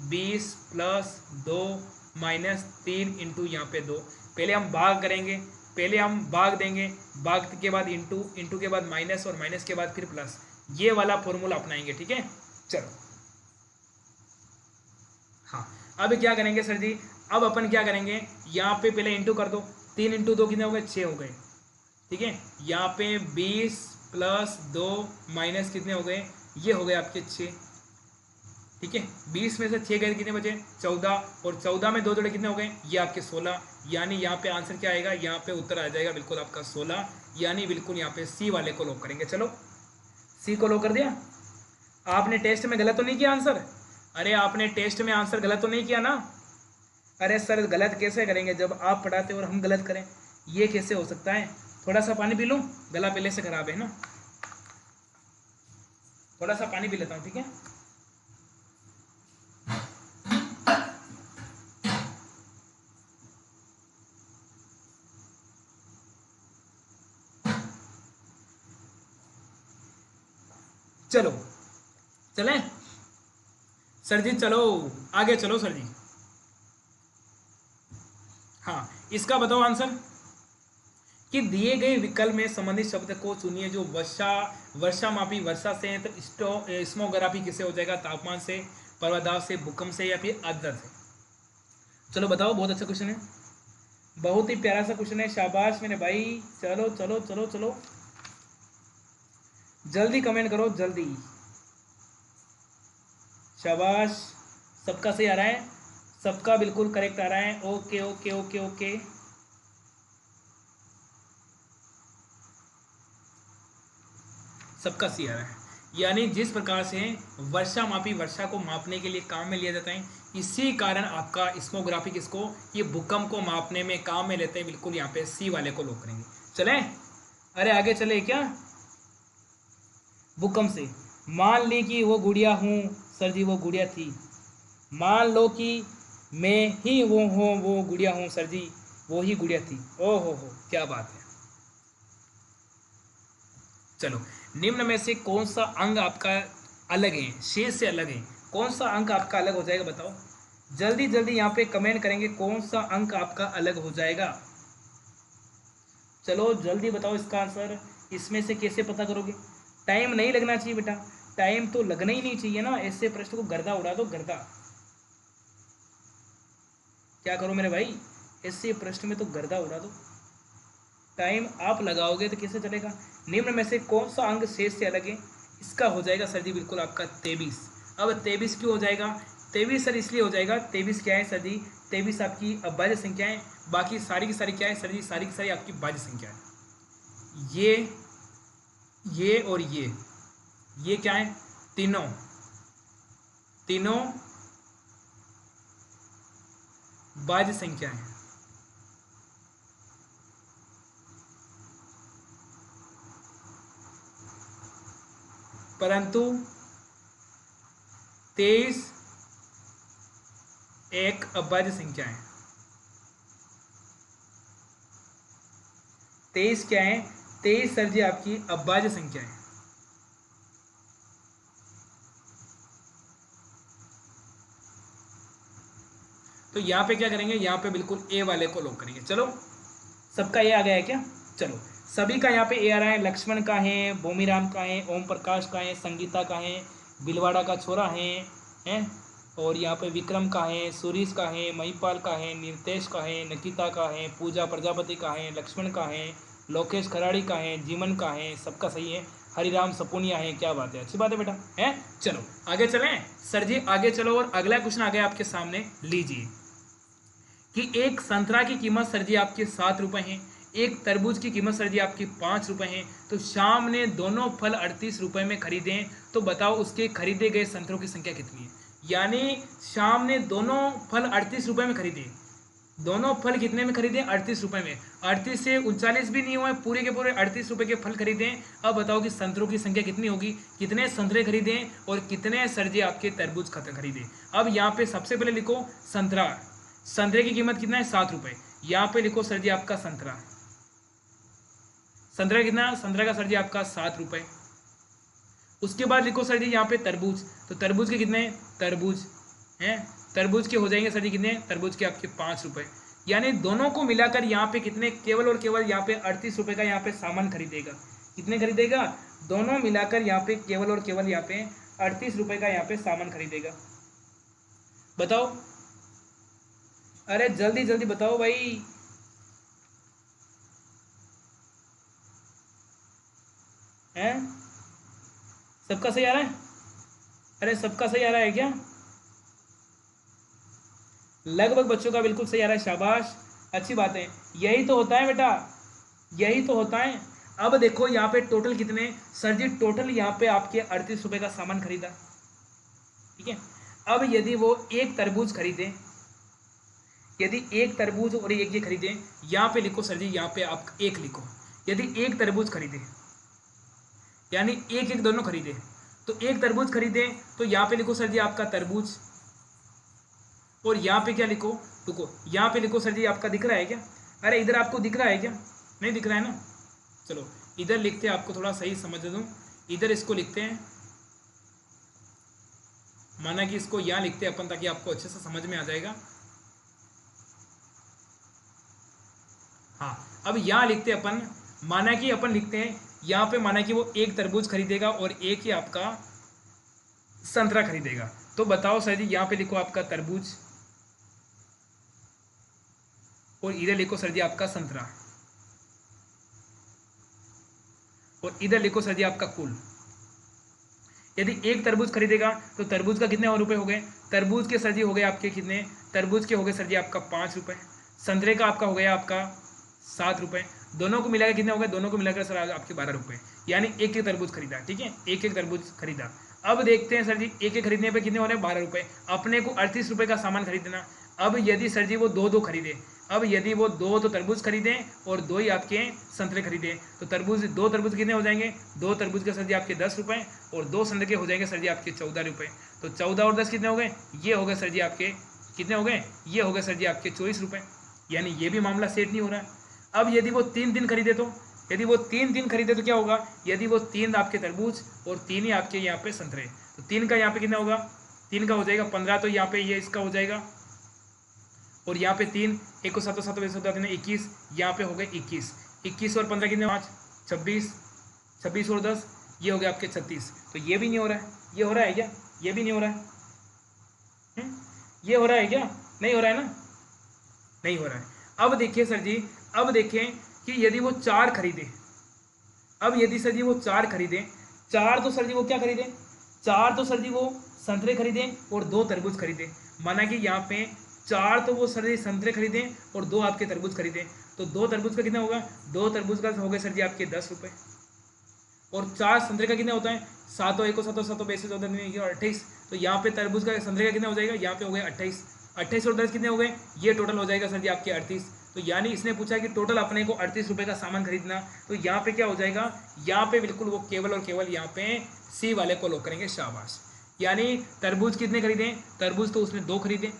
Speaker 1: 20 + 2 - 3 इंटू यहाँ पे 2। पहले हम भाग करेंगे, पहले हम भाग देंगे, भाग के बाद इंटू, इंटू के बाद माइनस, और माइनस के बाद फिर प्लस, ये वाला फॉर्मूला अपनाएंगे, ठीक है। चलो हाँ, अब क्या करेंगे सर जी, अब अपन क्या करेंगे, यहाँ पे पहले इंटू कर दो, 3 इंटू 2 कितने हो गए, 6 हो गए, ठीक है। यहाँ पे 20 प्लस 2 माइनस कितने हो गए, ये हो गए आपके 6, ठीक है। 20 में से 6 गए कितने बचे, 14, और 14 में 2 जोड़े कितने हो गए, ये आपके 16, यानी यहाँ पे आंसर क्या आएगा, यहाँ पे उत्तर आ जाएगा बिल्कुल आपका 16, यानी बिल्कुल यहाँ पे सी वाले को लॉक करेंगे। चलो सी को लॉक कर दिया। आपने टेस्ट में गलत तो नहीं किया आंसर, अरे आपने टेस्ट में आंसर गलत तो नहीं किया ना, अरे सर गलत कैसे करेंगे जब आप पढ़ाते और हम गलत करें, ये कैसे हो सकता है। थोड़ा सा पानी पी लूँ, गला पहले से खराब है ना, थोड़ा सा पानी पी लेता हूँ, ठीक है। चलो चलें सर जी, चलो आगे चलो सर जी। हाँ, इसका बताओ आंसर कि दिए गए विकल्प में संबंधित शब्द को चुनिए जो वर्षा मापी वर्षा से है, तो स्मोग्राफी किसे हो जाएगा, तापमान से, पर्वताव से, भूकंप से, या फिर आर्द्रता से। चलो बताओ, बहुत अच्छा क्वेश्चन है, बहुत ही प्यारा सा क्वेश्चन है, शाबाश मेरे भाई। चलो चलो चलो चलो, जल्दी कमेंट करो जल्दी, शाबाश। सबका सही आ रहा है, सबका बिल्कुल करेक्ट आ रहा है, ओके ओके ओके ओके। सबका सही आ रहा है, यानी जिस प्रकार से वर्षा मापी वर्षा को मापने के लिए काम में लिया जाता है, इसी कारण आपका स्मोग्राफी किसको, ये भूकंप को मापने में काम में लेते हैं, बिल्कुल यहाँ पे सी वाले को लॉक करेंगे। चले, अरे आगे चले क्या, भूकंप से, मान ली कि वो गुड़िया हूँ सर जी, वो गुड़िया थी, मान लो कि मैं ही वो गुड़िया हूँ सर जी, वो ही गुड़िया थी, ओ हो क्या बात है। चलो, निम्न में से कौन सा अंग आपका अलग है, शेष से अलग है, कौन सा अंक आपका अलग हो जाएगा बताओ, जल्दी जल्दी यहाँ पे कमेंट करेंगे कौन सा अंक आपका अलग हो जाएगा। चलो जल्दी बताओ इसका आंसर, इसमें से कैसे पता करोगे, टाइम नहीं लगना चाहिए बेटा, टाइम तो लगना ही नहीं चाहिए ना, ऐसे प्रश्न को गर्दा उड़ा दो गर्दा। क्या करो मेरे भाई, ऐसे प्रश्न में तो गर्दा उड़ा दो, टाइम आप लगाओगे तो कैसे चलेगा। निम्न में से कौन सा अंग शेष से अलग है, इसका हो जाएगा सर जी बिल्कुल आपका 23। अब 23 क्यों हो जाएगा, 23 सर इसलिए हो जाएगा, 23 क्या है सर जी, 23 आपकी अभाज्य संख्या है, बाकी सारी की सारी क्या है सर जी, सारी की सारी आपकी भाज्य संख्या है। ये और ये क्या है, तीनों भाज्य संख्या है। परंतु 23 एक अभाज्य संख्या है। 23 क्या है, 23 सर जी आपकी अभाज्य संख्या है। तो यहाँ पे क्या करेंगे, यहाँ पे बिल्कुल ए वाले को लॉक करेंगे। चलो सबका ए आ गया है क्या, चलो सभी का यहाँ पे ए आ रहा है, लक्ष्मण का है, भूमिराम का है, ओम प्रकाश का है, संगीता का है, बिलवाड़ा का छोरा है, और यहाँ पे विक्रम का है, सुरेश का है, महिपाल का है, निर्तेश का है, नकिता का है, पूजा प्रजापति का है, लक्ष्मण का है, लोकेश खराड़ी का है, जीवन का है, सबका सही है, हरिराम सपुनिया है, क्या बात है, अच्छी बात है बेटा है। चलो आगे चलें सर जी, आगे चलो, और अगला क्वेश्चन आ गया आपके सामने, लीजिए कि एक संतरा की कीमत सर जी आपके 7 रुपये है, एक तरबूज की कीमत सर जी आपकी 5 रुपये है, तो शाम ने दोनों फल 38 रुपये में खरीदे, तो बताओ उसके खरीदे गए संतरों की संख्या कितनी है। यानी शाम ने दोनों फल 38 रुपये में खरीदे, दोनों फल कितने में खरीदे, 38 रुपये में, 38 से 39 भी नहीं हुए, पूरे के पूरे 38 रुपये के फल खरीदे। अब बताओ कि संतरों की संख्या कितनी होगी, कितने संतरे खरीदे और कितने सर जी आपके तरबूज खरीदे। अब यहाँ पे सबसे पहले लिखो संतरा, संतरे की कीमत कितना है, 7 रुपये, यहाँ पे लिखो सर जी आपका संतरा, संतरा कितना, संतरा का सर जी आपका 7 रुपये। उसके बाद लिखो सर जी यहाँ पे तरबूज, तो तरबूज के कितने, तरबूज हैं, तरबूज के हो जाएंगे सर जी कितने, तरबूज के आपके 5 रुपये। यानी दोनों को मिलाकर यहाँ पे कितने, केवल और केवल यहाँ पे 38 रुपये का यहाँ पे सामान खरीदेगा, कितने खरीदेगा, दोनों मिलाकर यहाँ पे केवल और केवल यहाँ पे 38 रुपये का यहाँ पे सामान खरीदेगा। बताओ, अरे जल्दी जल्दी बताओ भाई। हैं, सबका सही आ रहा है? अरे सबका सही आ रहा है क्या? लगभग बच्चों का बिल्कुल सही आ रहा है, शाबाश, अच्छी बात है। यही तो होता है बेटा, यही तो होता है। अब देखो यहाँ पे टोटल कितने, सर जी टोटल यहाँ पे आपके 38 रुपए का सामान खरीदा, ठीक है। अब यदि वो एक तरबूज खरीदे, यदि एक तरबूज और एक ये खरीदे, यहाँ पे लिखो सर जी, यहाँ पे आप एक लिखो। यदि एक तरबूज खरीदे, यानी एक एक दोनों खरीदे, तो एक तरबूज खरीदे तो यहाँ पे लिखो सर जी आपका तरबूज, और यहाँ पे क्या लिखो, रुको, यहाँ पे लिखो सर जी आपका दिख रहा है क्या? अरे इधर आपको दिख रहा है क्या? नहीं दिख रहा है ना, चलो इधर लिखते हैं, आपको थोड़ा सही समझ दूँ। इधर इसको लिखते हैं, माना कि इसको यहाँ लिखते हैं अपन, ताकि आपको अच्छे से समझ में आ जाएगा। हाँ, अब यहाँ लिखते हैं अपन, माना कि अपन लिखते हैं यहाँ पे, माना कि वो एक तरबूज खरीदेगा और एक ही आपका संतरा खरीदेगा। तो बताओ सर जी, यहाँ पे लिखो आपका तरबूज और इधर लिखो सर जी आपका संतरा, और इधर लिखो सर जी आपका कुल। यदि एक तरबूज खरीदेगा तो तरबूज का कितने और रुपए हो गए? तरबूज के सर जी हो गए आपके कितने? तरबूज के हो गए सर जी आपका 5 रुपए। संतरे का आपका हो गया आपका 7 रुपए। दोनों को मिलाकर कितने हो गए? दोनों को मिलाकर सर आपके 12 रुपए। यानी एक एक तरबूज खरीदा, ठीक है, एक एक तरबूज खरीदा। अब देखते हैं सर जी, एक एक खरीदने पे कितने हो रहे हैं? 12 रुपए। अपने को 38 रुपए का सामान खरीदना। अब यदि सर जी वो दो दो खरीदे, अब यदि वो दो तो तरबूज खरीदें और दो ही आपके संतरे खरीदें, तो तरबूज, दो तरबूज कितने हो जाएंगे? दो तरबूज के सर जी आपके 10 रुपए, और दो संतरे के हो जाएंगे सर जी आपके 14 रुपए। तो 14 और 10 कितने हो गए? ये हो गए सर जी आपके, कितने हो गए? ये हो गए सर जी आपके 24 रुपए। यानी ये भी मामला सेट नहीं हो रहा है। अब यदि वो 3 दिन खरीदे, तो यदि वो 3 दिन खरीदे तो क्या होगा? यदि वो 3 आपके तरबूज और 3 ही आपके यहाँ पे संतरे, तो 3 का यहाँ पे कितना होगा? 3 का हो जाएगा 15, तो यहाँ पे ये इसका हो जाएगा, और यहाँ पे 3, एक को 7 7 21, यहाँ पे हो गए 21। 21 और 15 कितने? 5, 26, 26 और 10, ये हो गया आपके 36। तो ये भी नहीं हो रहा है। ये हो रहा है क्या? ये भी नहीं हो रहा है। ये हो रहा है क्या? नहीं हो रहा है ना, नहीं हो रहा है। अब देखिए सर जी, अब देखें कि यदि वो 4 खरीदे, अब यदि सर जी वो 4 खरीदे, 4 तो सर जी वो क्या खरीदे? 4 तो सर जी वो संतरे खरीदे और 2 तरबूज खरीदे। माना कि यहाँ पे 4 तो वो सर जी संतरे खरीदे और 2 आपके तरबूज खरीदे, तो 2 तरबूज का कितना होगा? 2 तरबूज का हो गए सर जी आपके 10 रुपए, और 4 संतरे का कितना होता है? 7 1 7 7 22 28। तो यहाँ पे तरबूज का, संतरे का कितना हो जाएगा? यहाँ पे हो गया 28। 28 और 10 कितने हो गए? ये टोटल हो जाएगा सर जी आपके 38। तो यानी इसने पूछा कि टोटल अपने को 38 रुपए का सामान खरीदना, तो यहाँ पे क्या हो जाएगा? यहाँ पे बिल्कुल वो केवल और केवल यहाँ पे सी वाले को लॉक करेंगे, शाबाश। यानी तरबूज कितने खरीदे? तरबूज तो उसने 2 खरीदे,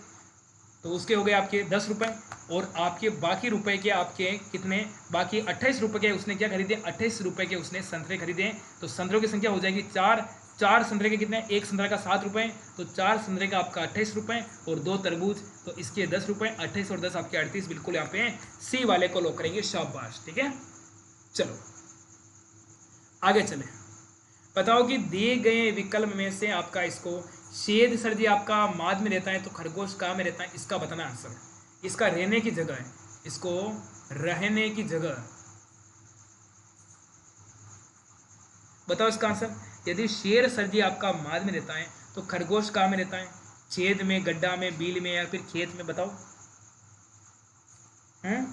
Speaker 1: तो उसके हो गए आपके 10 रुपए, और आपके बाकी रुपए के आपके कितने? बाकी 28 रुपए के उसने क्या खरीदे? 28 रुपए के उसने संतरे खरीदे। तो संतरों की संख्या हो जाएगी 4। 4 संतरे के कितने? एक संतरा का 7 रुपए, तो 4 संतरे का आपका 28 रुपए, और 2 तरबूज, तो इसके 10 रुपए। 28 और 10 आपके 38, बिल्कुल यहाँ पे सी वाले को लॉक करेंगे, शाबाश, ठीक है। चलो आगे चले, बताओ कि दिए गए विकल्प में से आपका, इसको शेद सर जी आपका माद में रहता है, तो खरगोश कहाँ में रहता है? इसका बताना आंसर। इसका रहने की जगह है, इसको रहने की जगह बताओ इसका आंसर। यदि शेर सर जी आपका माद में रहता है, तो खरगोश कहाँ में रहता है? छेद में, गड्ढा में, बील में, या फिर खेत में? बताओ। हैं,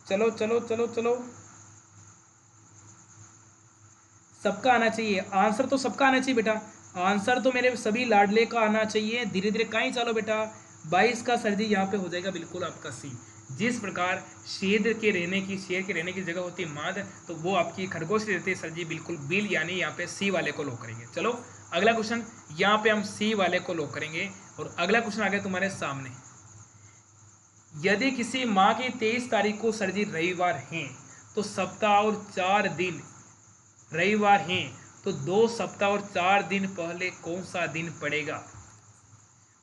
Speaker 1: चलो चलो चलो चलो, सबका आना चाहिए आंसर, तो सबका आना चाहिए बेटा। आंसर तो मेरे सभी लाडले का आना चाहिए। धीरे धीरे कहीं चलो बेटा। 22 का सर जी यहाँ पे हो जाएगा बिल्कुल आपका सी। जिस प्रकार शेर के रहने की जगह होती है माद, तो वो आपकी खरगोश रहती है सर जी बिल्कुल बिल, यानी यहाँ पे सी वाले को लॉक करेंगे। चलो अगला क्वेश्चन, यहाँ पे हम सी वाले को लॉक करेंगे। और अगला क्वेश्चन आ गया तुम्हारे सामने। यदि किसी माह की 23 तारीख को सर जी रविवार हैं, तो सप्ताह और 4 दिन रविवार हैं, तो 2 सप्ताह और 4 दिन पहले कौन सा दिन पड़ेगा?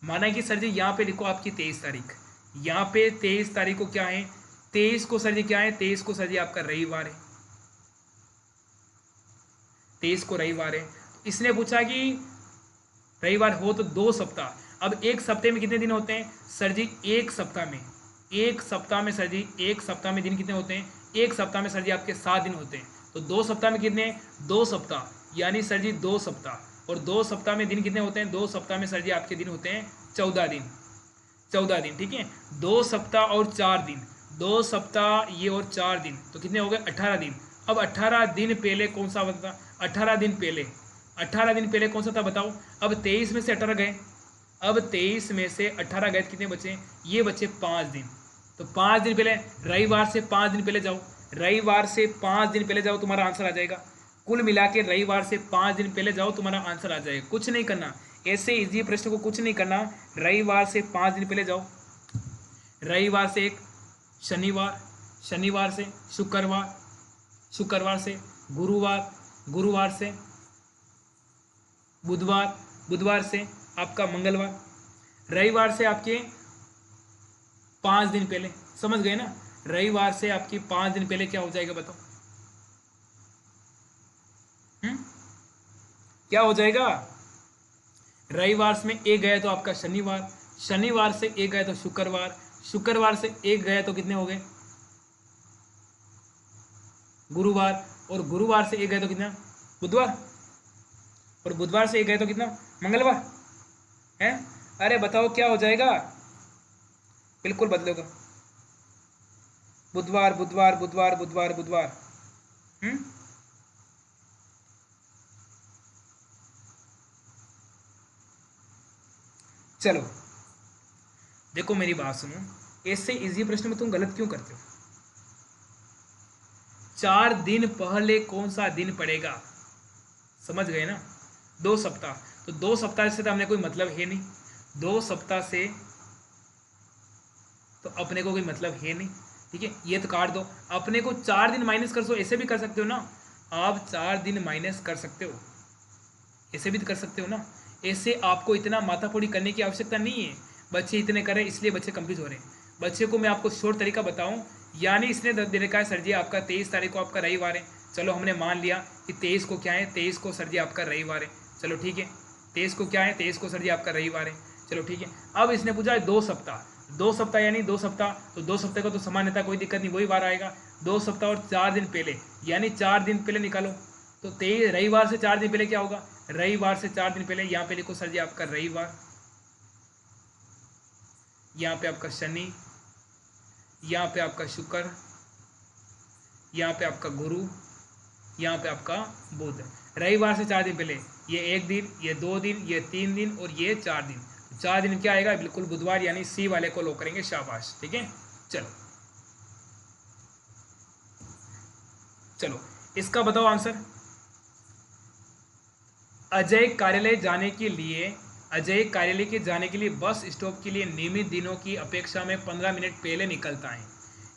Speaker 1: माना कि सर जी यहाँ पे लिखो आपकी 23 तारीख, यहाँ पे 23 तारीख को क्या है? 23 को सर जी क्या है? 23 को सर जी आपका रविवार है, 23 को रविवार है। इसने पूछा कि रविवार हो तो 2 सप्ताह। अब एक सप्ताह में कितने दिन होते हैं सर जी? एक सप्ताह में सर जी, एक सप्ताह में दिन कितने होते हैं? एक सप्ताह में सर जी आपके 7 दिन होते हैं। तो 2 सप्ताह में कितने? 2 सप्ताह, यानी सर जी 2 सप्ताह। और 2 सप्ताह में दिन कितने होते हैं? 2 सप्ताह में सर जी आपके दिन होते हैं 14 दिन। 14 दिन, ठीक है। 2 सप्ताह और 4 दिन, 2 सप्ताह ये और 4 दिन, तो कितने हो गए? 18 दिन। अब 18 दिन पहले कौन सा बता? 18 दिन पहले कौन सा था बताओ? अब 23 में से 18 गए, अब 23 में से 18 गए, कितने बचे? ये बचे 5 दिन। तो 5 दिन पहले, रविवार से 5 दिन पहले जाओ, रविवार से 5 दिन पहले जाओ, तुम्हारा आंसर आ जाएगा। कुल मिला के रविवार से 5 दिन पहले जाओ, तुम्हारा आंसर आ जाएगा। कुछ नहीं करना, ऐसे इजी प्रश्न को कुछ नहीं करना। रविवार से 5 दिन पहले जाओ, रविवार से एक शनिवार, शनिवार से शुक्रवार, शुक्रवार से गुरुवार, गुरुवार से बुधवार, बुधवार से आपका मंगलवार, रविवार से आपके 5 दिन पहले, समझ गए ना? रविवार से आपकी 5 दिन पहले क्या हो जाएगा बताओ? क्या हो जाएगा? रविवार में एक गया तो आपका शनिवार, शनिवार से एक गया तो शुक्रवार, शुक्रवार से एक गया तो कितने हो गए? गुरुवार, और गुरुवार से एक गए तो कितना? बुधवार, और बुधवार से एक गए तो कितना? मंगलवार है। अरे बताओ क्या हो जाएगा? बिल्कुल बदलेगा, बुधवार बुधवार बुधवार बुधवार बुधवार। चलो देखो मेरी बात सुनो, ऐसे इजी प्रश्न में तुम गलत क्यों करते हो? 4 दिन पहले कौन सा दिन पड़ेगा? समझ गए ना? 2 सप्ताह, तो 2 सप्ताह से तो हमने कोई मतलब है नहीं, 2 सप्ताह से तो अपने को कोई मतलब है नहीं, ठीक है। ये तो काट दो, अपने को 4 दिन माइनस कर दो, ऐसे भी कर सकते हो ना आप, 4 दिन माइनस कर सकते हो, ऐसे भी तो कर सकते हो ना। ऐसे आपको इतना माथाफोड़ी करने की आवश्यकता नहीं है, बच्चे इतने करें इसलिए बच्चे कंफ्यूज हो रहे हैं। बच्चे को मैं आपको शॉर्ट तरीका बताऊं, यानी इसने दे रखा है सर जी आपका 23 तारीख को आपका रविवार है, चलो हमने मान लिया कि 23 को क्या है, 23 को सर जी आपका रविवार है, चलो ठीक है। 23 को क्या है? 23 को सर जी आपका रविवार है, चलो ठीक है। अब इसने पूछा है 2 सप्ताह, 2 सप्ताह यानी 2 सप्ताह, तो 2 सप्ताह को तो सामान्यता कोई दिक्कत नहीं, वही बार आएगा। 2 सप्ताह और 4 दिन पहले, यानी 4 दिन पहले निकालो, तो 23 रविवार से 4 दिन पहले क्या होगा? रविवार से 4 दिन पहले यहाँ पे लिखो सर जी आपका रविवार, यहाँ पे आपका शनि, यहाँ पे आपका शुक्र, यहाँ पे आपका गुरु, यहाँ पे आपका बुध। रविवार से 4 दिन पहले, ये 1 दिन, ये 2 दिन, ये 3 दिन और ये 4 दिन। 4 दिन क्या आएगा? बिल्कुल बुधवार, यानी सी वाले को लो करेंगे, शाबाश, ठीक है। चलो चलो इसका बताओ आंसर। अजय कार्यालय जाने के लिए बस स्टॉप के लिए नियमित दिनों की अपेक्षा में 15 मिनट पहले निकलता है।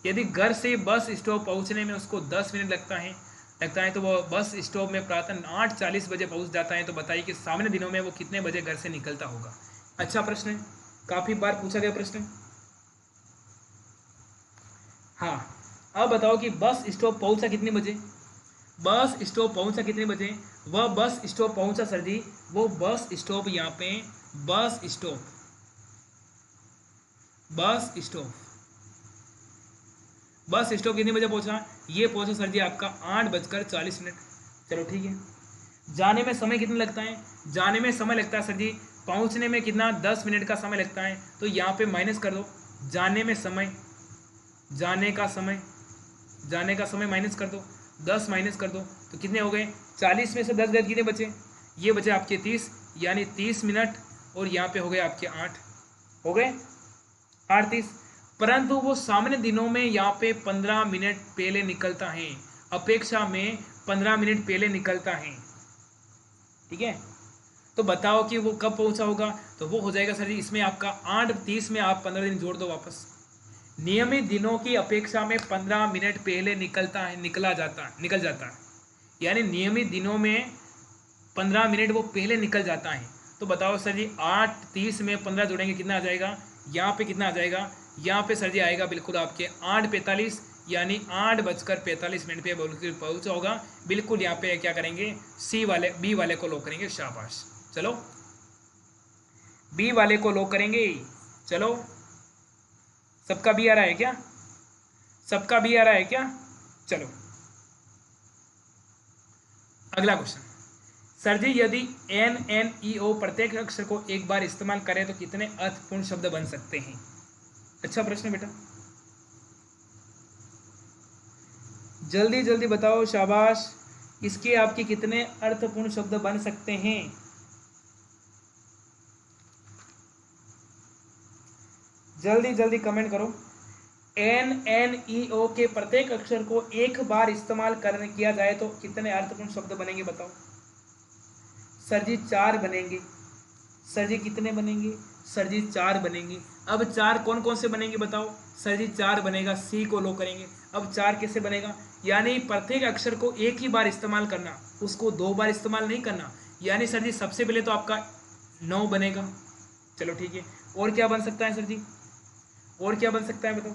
Speaker 1: यदि घर से बस स्टॉप पहुंचने में उसको 10 मिनट लगता है तो वो बस स्टॉप में प्रातः 8:40 बजे पहुंच जाता है। तो बताइए कि सामान्य दिनों में वो कितने बजे घर से निकलता होगा? अच्छा प्रश्न है, काफ़ी बार पूछा गया प्रश्न। हाँ, अब बताओ कि बस स्टॉप पहुंचा कितने बजे? बस स्टॉप पहुंचा कितने बजे? वह बस स्टॉप पहुंचा सर जी, वो बस स्टॉप, यहाँ पे बस स्टॉप कितने बजे पहुंचा? ये पहुंचा सर जी आपका 8:40। चलो ठीक है। जाने में समय कितना लगता है? जाने में समय लगता है सर जी, पहुंचने में कितना? 10 मिनट का समय लगता है। तो यहाँ पे माइनस कर दो, जाने में समय, जाने का समय माइनस कर दो, 10 माइनस कर दो, तो कितने हो गए? 40 में से 10 गए, कितने बचे? ये बचे आपके 30, यानी 30 मिनट, और यहाँ पे हो गए आपके 8, हो गए 8:30। परंतु वो सामान्य दिनों में यहाँ पे 15 मिनट पहले निकलता है, अपेक्षा में 15 मिनट पहले निकलता है, ठीक है। तो बताओ कि वो कब पहुंचा होगा? तो वो हो जाएगा सर जी, इसमें आपका 8:30 में आप 15 दिन जोड़ दो वापस। नियमित दिनों की अपेक्षा में 15 मिनट पहले निकल जाता है, यानी नियमित दिनों में 15 मिनट वो पहले निकल जाता है। तो बताओ सर जी 8:30 में 15 जोड़ेंगे, कितना आ जाएगा? यहाँ पे कितना आ जाएगा? यहाँ पे सर जी आएगा बिल्कुल आपके 8:45, यानी 8:45 पे पहुँचा होगा। बिल्कुल यहाँ पे क्या करेंगे? बी वाले को लो करेंगे, शाबाश। चलो बी वाले को लॉक करेंगे। चलो, सबका बी आ रहा है क्या? सबका बी आ रहा है क्या? चलो अगला क्वेश्चन। सर जी यदि एन एन ई ओ प्रत्येक अक्षर को एक बार इस्तेमाल करें तो कितने अर्थपूर्ण शब्द बन सकते हैं? अच्छा प्रश्न बेटा, जल्दी जल्दी बताओ, शाबाश। इसके आपके कितने अर्थपूर्ण शब्द बन सकते हैं? जल्दी जल्दी कमेंट करो। एन एन ई ओ के प्रत्येक अक्षर को एक बार इस्तेमाल करने किया जाए तो कितने अर्थपूर्ण शब्द बनेंगे बताओ। सर जी 4 बनेंगे। सर जी कितने बनेंगे? सर जी 4 बनेंगे। अब 4 कौन कौन से बनेंगे बताओ। सर जी 4 बनेगा, सी को लो करेंगे। अब 4 कैसे बनेगा? यानी प्रत्येक अक्षर को एक ही बार इस्तेमाल करना, उसको 2 बार इस्तेमाल नहीं करना। यानी सर जी सबसे पहले तो आपका 9 बनेगा। चलो ठीक है, और क्या बन सकता है सर जी? और क्या बन सकता है बताओ।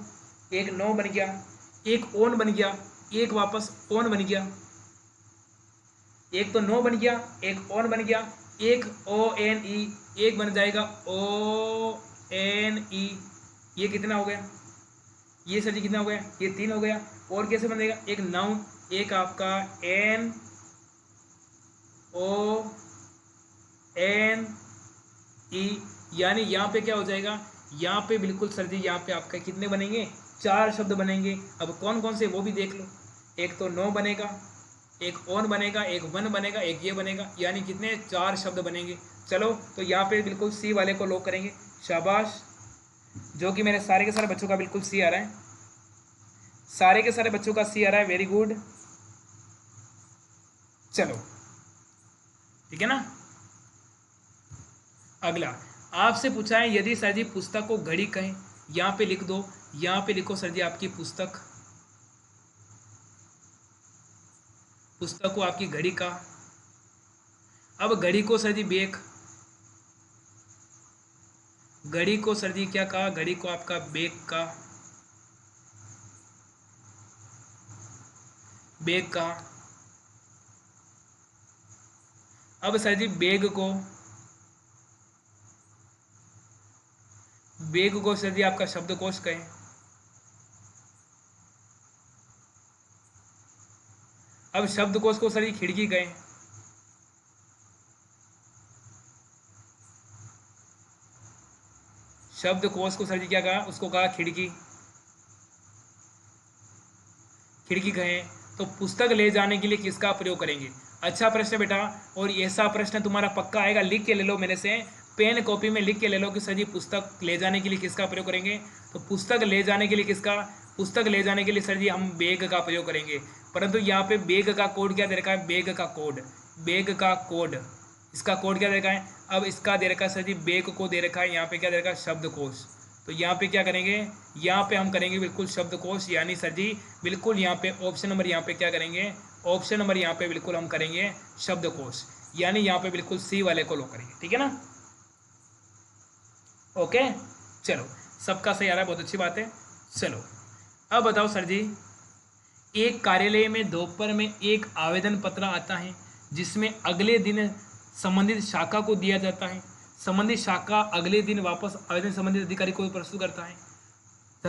Speaker 1: एक 9 बन गया, एक ओन बन गया, एक वापस ओन बन गया। एक तो 9 बन गया, एक ओन बन गया, एक ओ एन ई, एक बन जाएगा ओ एन ई। ये कितना हो गया? ये सर जी कितना हो गया? ये 3 हो गया। और कैसे बनेगा? एक नाउन, एक आपका एन ओ एन ई। यानी यहाँ पे क्या हो जाएगा? यहाँ पे बिल्कुल सर जी यहाँ पे आपका कितने बनेंगे? 4 शब्द बनेंगे। अब कौन कौन से वो भी देख लो। एक तो 9 बनेगा, एक ओन बनेगा, एक वन बनेगा, एक ये बनेगा। यानी कितने? 4 शब्द बनेंगे। चलो तो यहाँ पे बिल्कुल सी वाले को लॉक करेंगे। शाबाश, जो कि मेरे सारे के सारे बच्चों का बिल्कुल सी आ रहा है। सारे के सारे बच्चों का सी आ रहा है, वेरी गुड। चलो ठीक है ना। अगला आपसे पूछा है यदि सर जी पुस्तक को घड़ी कहें, यहाँ पे लिख दो, यहाँ पे लिखो सर जी आपकी पुस्तक, पुस्तक को आपकी घड़ी का। अब घड़ी को सर जी बेक, घड़ी को सर जी क्या कहा? घड़ी को आपका बेक का, बेग कहा। अब सर जी बेग को, बेग को सर जी आपका शब्दकोश कहें। अब शब्दकोश को सर जी खिड़की कहें। शब्दकोश को सर जी क्या कहा? उसको कहा खिड़की, खिड़की कहें। तो पुस्तक ले जाने के लिए किसका प्रयोग करेंगे? अच्छा प्रश्न बेटा, और ऐसा प्रश्न तुम्हारा पक्का आएगा, लिख के ले लो मेरे से, पेन कॉपी में लिख के ले लो कि सर जी पुस्तक ले जाने के लिए किसका प्रयोग करेंगे। तो पुस्तक ले जाने के लिए किसका? पुस्तक ले जाने के लिए सर जी हम बैग का प्रयोग करेंगे। परंतु यहाँ पे बैग का कोड क्या दे रखा है? बैग का कोड, बैग का कोड, इसका कोड क्या दे रखा है? अब इसका दे रखा है सर जी बैग को दे रखा है, यहाँ पे क्या दे रखा है? शब्दकोश। तो यहाँ पे क्या करेंगे? यहाँ पे हम करेंगे बिल्कुल शब्दकोश। यानी सर जी बिल्कुल यहाँ पे ऑप्शन नंबर, यहाँ पे क्या करेंगे? ऑप्शन नंबर यहाँ पे बिल्कुल हम करेंगे शब्दकोश। यानी यहाँ पे बिल्कुल सी वाले को लो करेंगे, ठीक है ना। ओके चलो, सबका सही आ रहा है, बहुत अच्छी बात है। चलो अब बताओ सर जी, एक कार्यालय में दोपहर में एक आवेदन पत्र आता है जिसमें अगले दिन संबंधित शाखा को दिया जाता है। संबंधित शाखा अगले दिन वापस आवेदन संबंधित अधिकारी को प्रस्तुत करता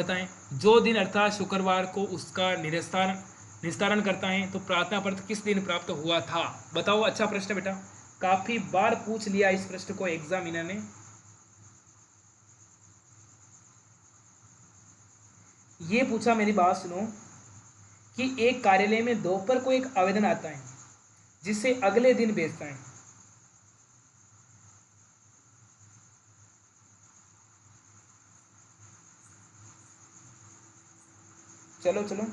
Speaker 1: है जो दिन अर्थात शुक्रवार को उसका निस्तारण करता है। तो प्रार्थना पत्र किस दिन प्राप्त हुआ था बताओ। अच्छा प्रश्न बेटा, काफी बार पूछ लिया इस प्रश्न को एग्जामिनर ने। ये पूछा, मेरी बात सुनो, कि एक कार्यालय में दोपहर को एक आवेदन आता है जिसे अगले दिन भेजता है। चलो चलो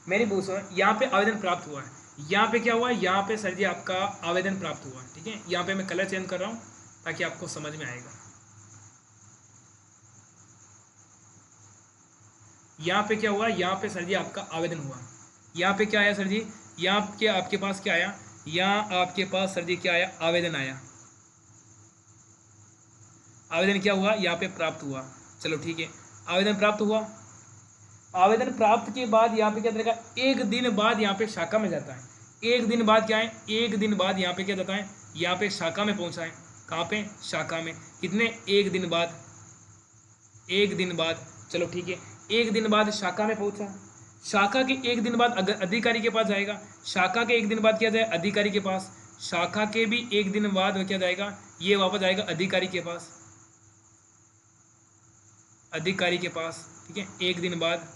Speaker 1: मेरी बूस, यहाँ पे आवेदन प्राप्त हुआ है। यहाँ पे क्या हुआ? यहाँ पे सर जी आपका आवेदन प्राप्त हुआ, ठीक है। यहाँ पे मैं कलर चेंज कर रहा हूँ ताकि आपको समझ में आएगा। यहाँ पे क्या हुआ? यहाँ पे सर जी आपका आवेदन हुआ। यहाँ पे क्या आया सर जी? यहाँ के आपके पास क्या आया? यहाँ आपके पास सर जी क्या आया? आवेदन आया। आवेदन क्या हुआ? यहाँ पे प्राप्त हुआ। चलो ठीक है, आवेदन प्राप्त हुआ। आवेदन प्राप्त के बाद यहाँ पे क्या करेगा? एक दिन बाद यहाँ पे शाखा में जाता है। एक दिन बाद क्या है? एक दिन बाद यहाँ पे क्या जाता है? यहाँ पे शाखा में पहुंचा है। कहाँ पे? शाखा में। कितने? एक दिन बाद। एक दिन बाद, चलो ठीक है, एक दिन बाद शाखा में पहुंचा। शाखा के एक दिन बाद अगर अधिकारी के पास जाएगा। शाखा के एक दिन बाद क्या जाए? अधिकारी के पास। शाखा के भी एक दिन बाद क्या जाएगा? ये वापस आएगा अधिकारी के पास। अधिकारी के पास, ठीक है, एक दिन बाद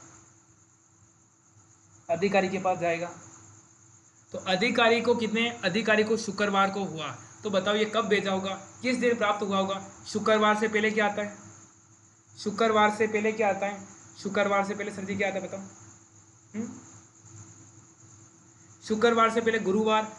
Speaker 1: अधिकारी के पास जाएगा। तो अधिकारी को कितने? अधिकारी को शुक्रवार को हुआ। तो बताओ ये कब भेजा होगा? किस दिन प्राप्त हुआ होगा? शुक्रवार से पहले क्या आता है? शुक्रवार से पहले क्या आता है? शुक्रवार से पहले सर जी क्या आता है बताओ? शुक्रवार से पहले गुरुवार।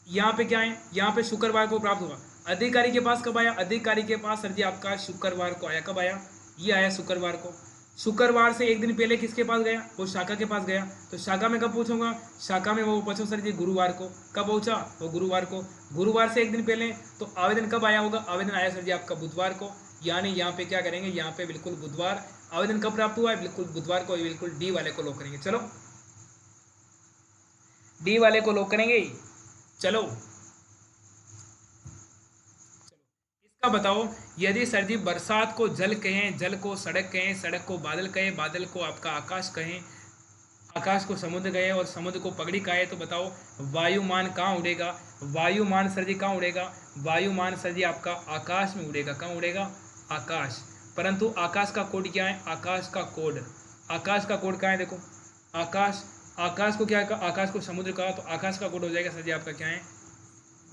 Speaker 1: यहाँ पे क्या है? यहाँ पे शुक्रवार को प्राप्त हुआ। अधिकारी के पास कब आया? अधिकारी के पास सर जी आपका शुक्रवार को आया। कब आया? ये आया शुक्रवार को। शुक्रवार से एक दिन पहले किसके पास गया? वो शाखा के पास गया। तो शाखा में कब पूछूंगा? शाखा में वो पहुंचो सर जी गुरुवार को। कब पहुंचा? वो गुरुवार को। गुरुवार से एक दिन पहले, तो आवेदन कब आया होगा? आवेदन आया सर जी आपका बुधवार को। यानी यहाँ पे क्या करेंगे? यहाँ पे बिल्कुल बुधवार। आवेदन कब प्राप्त हुआ है? बिल्कुल बुधवार को। बिल्कुल डी वाले को लॉक करेंगे। चलो डी वाले को लॉक करेंगे। चलो इसका बताओ, यदि सर जी बरसात को जल कहें, जल को सड़क कहें, सड़क को बादल कहें, बादल को आपका आकाश कहें, आकाश को समुद्र कहें और समुद्र को पगड़ी कहें, तो बताओ वायुमान कहाँ उड़ेगा? वायुमान सर जी कहाँ उड़ेगा? वायुमान सर जी आपका आकाश में उड़ेगा। कहाँ उड़ेगा? आकाश। परंतु आकाश का कोड क्या है? आकाश का कोड, आकाश का कोड कहाँ है? देखो आकाश, आकाश को क्या है? आकाश को समुद्र कहा, तो आकाश का कोड हो जाएगा सर जी आपका क्या है?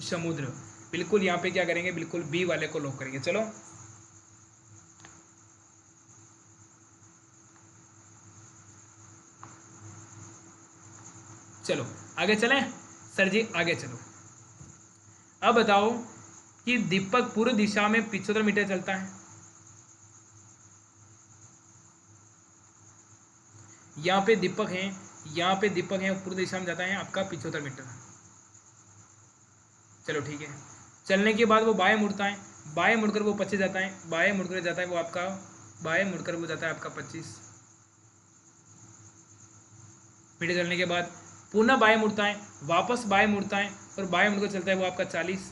Speaker 1: समुद्र। बिल्कुल यहाँ पे क्या करेंगे? बिल्कुल बी वाले को लॉक करेंगे। चलो चलो आगे चलें सर जी, आगे चलो। अब बताओ कि दीपक पूर्व दिशा में 75 मीटर चलता है। यहाँ पे दीपक है, यहाँ पे दीपक है, पूर्व दिशा में जाता है आपका 75 मीटर। चलो ठीक है। चलने के बाद वो बाएं मुड़ता है, बाएं मुड़कर वो 25 जाता है, बाएं मुड़कर जाता है वो आपका, बाएं मुड़कर वो जाता है आपका 25 मीटर। चलने के बाद पुनः बाएं मुड़ता है, वापस बाएं मुड़ता है और बाएं मुड़कर चलता है वो आपका 40।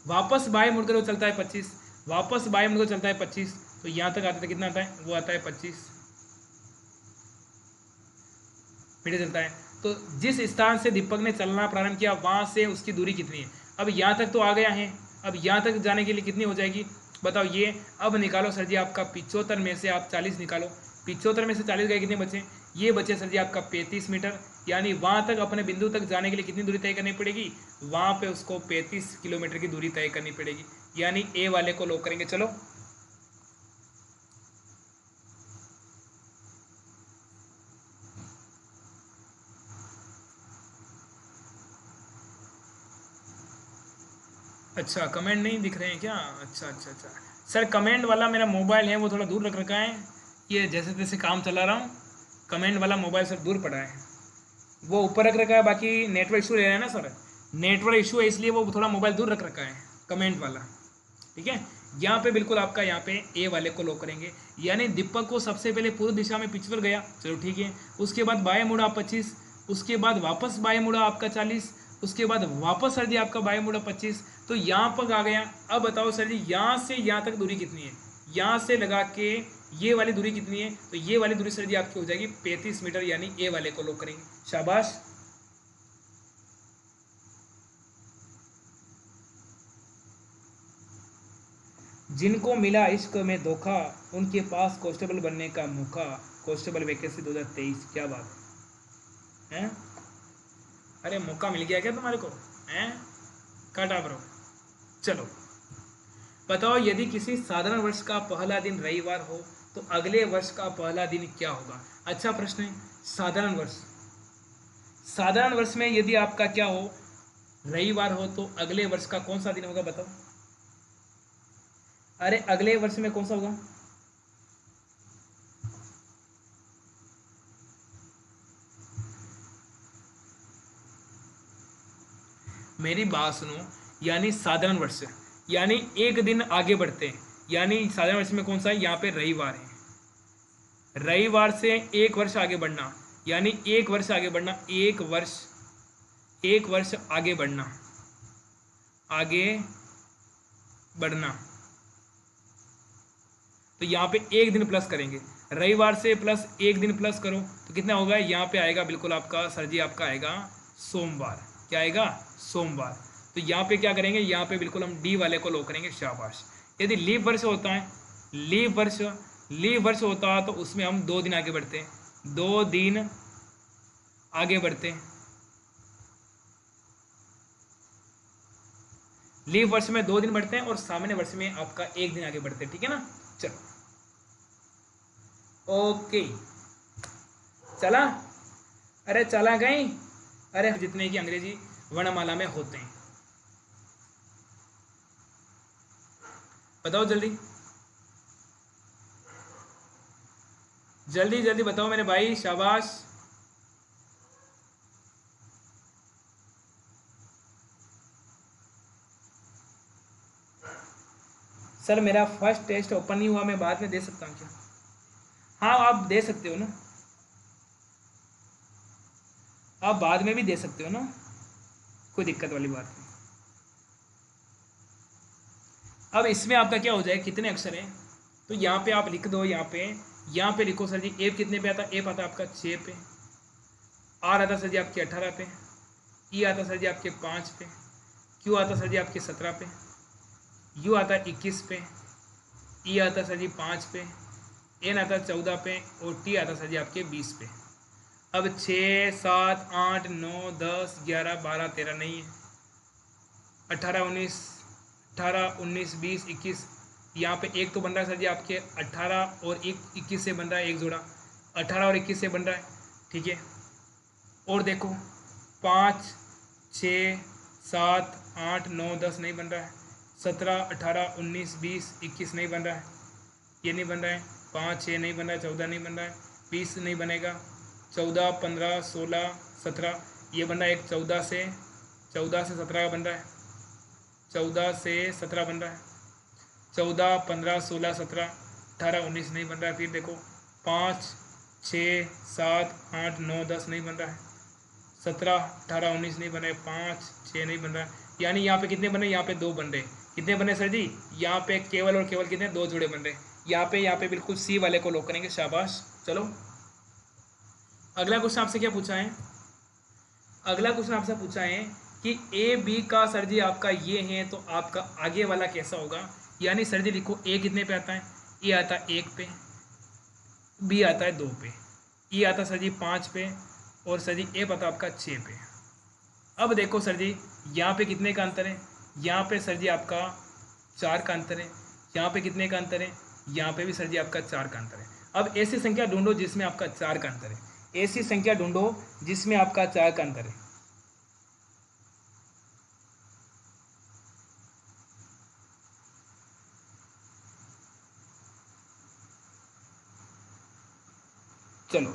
Speaker 1: वापस बाएं मुड़कर वो चलता है 25, वापस बाएं मुड़कर चलता है 25। तो यहाँ तक आता है कितना आता है? वो आता है 25 मीटर चलता है। तो जिस स्थान से दीपक ने चलना प्रारंभ किया वहां से उसकी दूरी कितनी है? अब यहाँ तक तो आ गया है, अब यहाँ तक जाने के लिए कितनी हो जाएगी बताओ? ये अब निकालो सर जी आपका 75 में से आप 40 निकालो। 75 में से 40 गए, कितने बचे? ये बचे सर जी आपका 35 मीटर। यानी वहाँ तक अपने बिंदु तक जाने के लिए कितनी दूरी तय करनी पड़ेगी? वहाँ पे उसको 35 किलोमीटर की दूरी तय करनी पड़ेगी। यानी ए वाले को लॉक करेंगे। चलो अच्छा, कमेंट नहीं दिख रहे हैं क्या? अच्छा अच्छा अच्छा सर, कमेंट वाला मेरा मोबाइल है वो थोड़ा दूर रख रखा है, ये जैसे तैसे काम चला रहा हूँ, कमेंट वाला मोबाइल सर दूर पड़ा है, वो ऊपर रख रखा है। बाकी नेटवर्क इशू ले रहा है ना सर, नेटवर्क इशू है इसलिए वो थोड़ा मोबाइल दूर रख रखा है कमेंट वाला। ठीक है, यहाँ पे बिल्कुल आपका यहाँ पे ए वाले को लॉक करेंगे। यानी दीपक को सबसे पहले पूर्व दिशा में 75 गया, चलो ठीक है। उसके बाद बाएं मुड़ा 25, उसके बाद वापस बाएं मुड़ा आपका 40, उसके बाद वापस सर जी आपका बाएं मुड़ा 25। तो यहाँ पर आ गया। अब बताओ सर जी यहाँ से यहाँ तक दूरी कितनी है? यहाँ से लगा के ये वाली दूरी कितनी है? तो ये वाली दूरी सर जी आपकी हो जाएगी 35 मीटर। यानी ए वाले को लॉक करेंगे। शाबाश। जिनको मिला इश्क में धोखा उनके पास कांस्टेबल बनने का मौका। Constable vacancy 2023। क्या बात है? अरे मौका मिल गया क्या तुम्हारे को? हैं काटा ब्रो। चलो बताओ, यदि किसी साधारण वर्ष का पहला दिन रविवार हो तो अगले वर्ष का पहला दिन क्या होगा? अच्छा प्रश्न है। साधारण वर्ष, साधारण वर्ष में यदि आपका क्या हो, रविवार हो, तो अगले वर्ष का कौन सा दिन होगा बताओ? अरे अगले वर्ष में कौन सा होगा? मेरी बात सुनो, यानी साधारण वर्ष, यानी एक दिन आगे बढ़ते हैं। यानी साधारण वर्ष में कौन सा है? यहाँ पे रविवार है। रविवार से एक वर्ष आगे बढ़ना, यानी 1 वर्ष आगे बढ़ना, 1 वर्ष आगे बढ़ना, आगे बढ़ना। तो यहाँ पे 1 दिन प्लस करेंगे, रविवार से प्लस 1 दिन प्लस करो तो कितना होगा, यहाँ पे आएगा बिल्कुल आपका सर जी आपका आएगा सोमवार। क्या आएगा, सोमवार। तो यहाँ पे क्या करेंगे, यहाँ पे बिल्कुल हम डी वाले को लो करेंगे, शाबाश। यदि लीप वर्ष होता है, लीप वर्ष होता है तो उसमें हम 2 दिन आगे बढ़ते हैं, 2 दिन आगे बढ़ते हैं। लीप वर्ष में 2 दिन बढ़ते हैं और सामान्य वर्ष में आपका 1 दिन आगे बढ़ते हैं, ठीक है ना। चलो ओके, चला, अरे चला गई, अरे जितने की अंग्रेजी वर्णमाला में होते हैं, बताओ जल्दी जल्दी जल्दी बताओ मेरे भाई, शाबाश। सर मेरा फर्स्ट टेस्ट ओपन नहीं हुआ, मैं बाद में दे सकता हूँ क्या? हाँ आप दे सकते हो ना, आप बाद में भी दे सकते हो ना, कोई दिक्कत वाली बात नहीं। अब इसमें आपका क्या हो जाए, कितने अक्षर हैं, तो यहाँ पे आप लिख दो, यहाँ पे लिखो सर जी। एफ कितने पे आता है, एफ आता है आपका 6 पे, आर आता सर जी आपके 18 पे, ई आता सर जी आपके 5 पे, क्यू आता सर जी आपके 17 पे, यू आता 21 पे, ई आता सर जी 5 पे, एन आता 14 पे और टी आता सर जी आपके 20 पे। अब 6, 7, 8, 9, 10, 11, 12, 13 नहीं है, 18, 19, 20, 21, यहाँ पे एक तो बन रहा है सर जी आपके 18 और 21 से बन रहा है एक जोड़ा, 18 और 21 से बन रहा है, ठीक है। और देखो 5, 6, 7, 8, 9, 10 नहीं बन रहा है, 17, 18, 19, 20, 21 नहीं बन रहा है, ये नहीं बन रहा है, 5, 6 नहीं बन रहा है, 14 नहीं बन रहा है, 20 नहीं बनेगा, 14, 15, 16, 17 ये बन रहा है, एक 14 से 17 बन रहा है, 14 से 17 बन रहा है, 14, 15, 16, 17, 18, 19 नहीं बन रहा है। फिर देखो 5, 6, 7, 8, 9, 10 नहीं बन रहा है, 17, 18, 19 नहीं बन रहा है, 5, 6 नहीं बन रहा है, यानी यहाँ पे कितने बन रहे हैं, यहाँ पे 2 बन रहे हैं। कितने बन रहे सर जी, यहाँ पे केवल और केवल कितने, 2 जोड़े बन रहे हैं। यहाँ पे बिल्कुल सी वाले को लॉक करेंगे, शाबाश। चलो अगला क्वेश्चन आपसे क्या पूछा है, अगला क्वेश्चन आपसे पूछा है कि ए बी का सर जी आपका ये है, तो आपका आगे वाला कैसा होगा। यानी सर जी लिखो, ए कितने पे आता है, ए आता है 1 पे, बी आता है 2 पे, ई आता सर जी 5 पे और सर जी ए पता आपका 6 पे। अब देखो सर जी यहाँ पे कितने का अंतर है, यहाँ पे सर जी आपका 4 का अंतर है, यहाँ पे कितने का अंतर है, यहाँ पे भी सर जी आपका 4 का अंतर है। अब ऐसी संख्या ढूंढो जिसमें आपका 4 का अंतर है, ऐसी संख्या ढूंढो जिसमें आपका 4 का अंतर है। चलो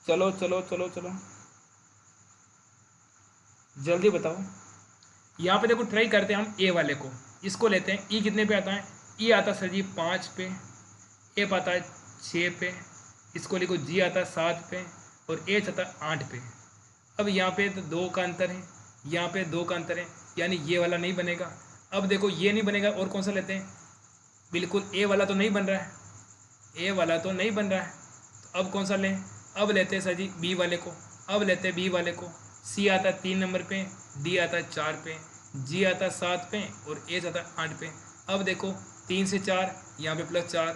Speaker 1: चलो चलो चलो चलो जल्दी बताओ। यहाँ पे देखो ट्राई करते हैं हम ए वाले को, इसको लेते हैं। ई कितने पे आता है, ई आता सर जी 5 पे, एफ आता है 6 पे, इसको लिखो जी आता है 7 पे और एच आता है 8 पे। अब यहाँ पे तो 2 का अंतर है, यहाँ पे 2 का अंतर है, यानी ये वाला नहीं बनेगा। अब देखो ये नहीं बनेगा, और कौन सा लेते हैं, बिल्कुल ए वाला तो नहीं बन रहा है, ए वाला तो नहीं बन रहा है, तो अब कौन सा लें, अब लेते हैं सर जी बी वाले को, अब लेते हैं बी वाले को। सी आता है 3 नंबर पे, डी आता है 4 पे, जी आता है 7 पे और एच आता है 8 पे। अब देखो 3 से 4 यहाँ पे +4,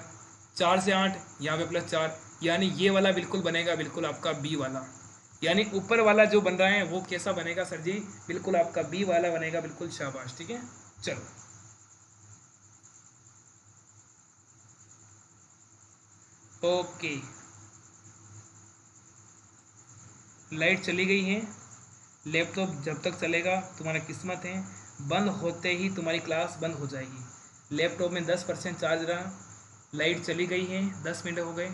Speaker 1: 4 से 8 यहाँ पे +4, यानी ये वाला बिल्कुल बनेगा, बिल्कुल आपका बी वाला। यानी ऊपर वाला जो बन रहा है वो कैसा बनेगा सर जी, बिल्कुल आपका बी वाला बनेगा, बिल्कुल शाबाश, ठीक है। चलो ओके, लाइट चली गई है, लैपटॉप जब तक चलेगा तुम्हारा किस्मत है, बंद होते ही तुम्हारी क्लास बंद हो जाएगी। लैपटॉप में 10% चार्ज रहा, लाइट चली गई है, 10 मिनट हो गए,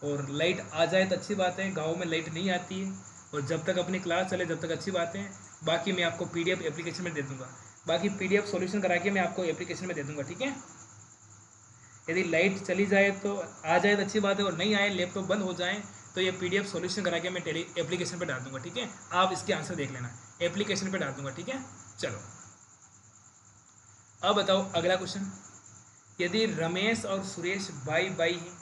Speaker 1: और लाइट आ जाए तो अच्छी बात है, गांव में लाइट नहीं आती है, और जब तक अपनी क्लास चले जब तक अच्छी बात है। बाकी मैं आपको PDF एप्लीकेशन में दे दूँगा, बाकी PDF सॉल्यूशन करा के मैं आपको एप्लीकेशन में दे दूँगा, ठीक है। यदि लाइट चली जाए तो आ जाए तो अच्छी बात है, और नहीं आए लैपटॉप बंद हो जाए तो ये पीडीएफ सॉल्यूशन करा के मैं एप्लीकेशन पे डाल दूंगा, ठीक है। आप इसके आंसर देख लेना, एप्लीकेशन पे डाल दूंगा, ठीक है। चलो अब बताओ अगला क्वेश्चन, यदि रमेश और सुरेश भाई भाई हैं,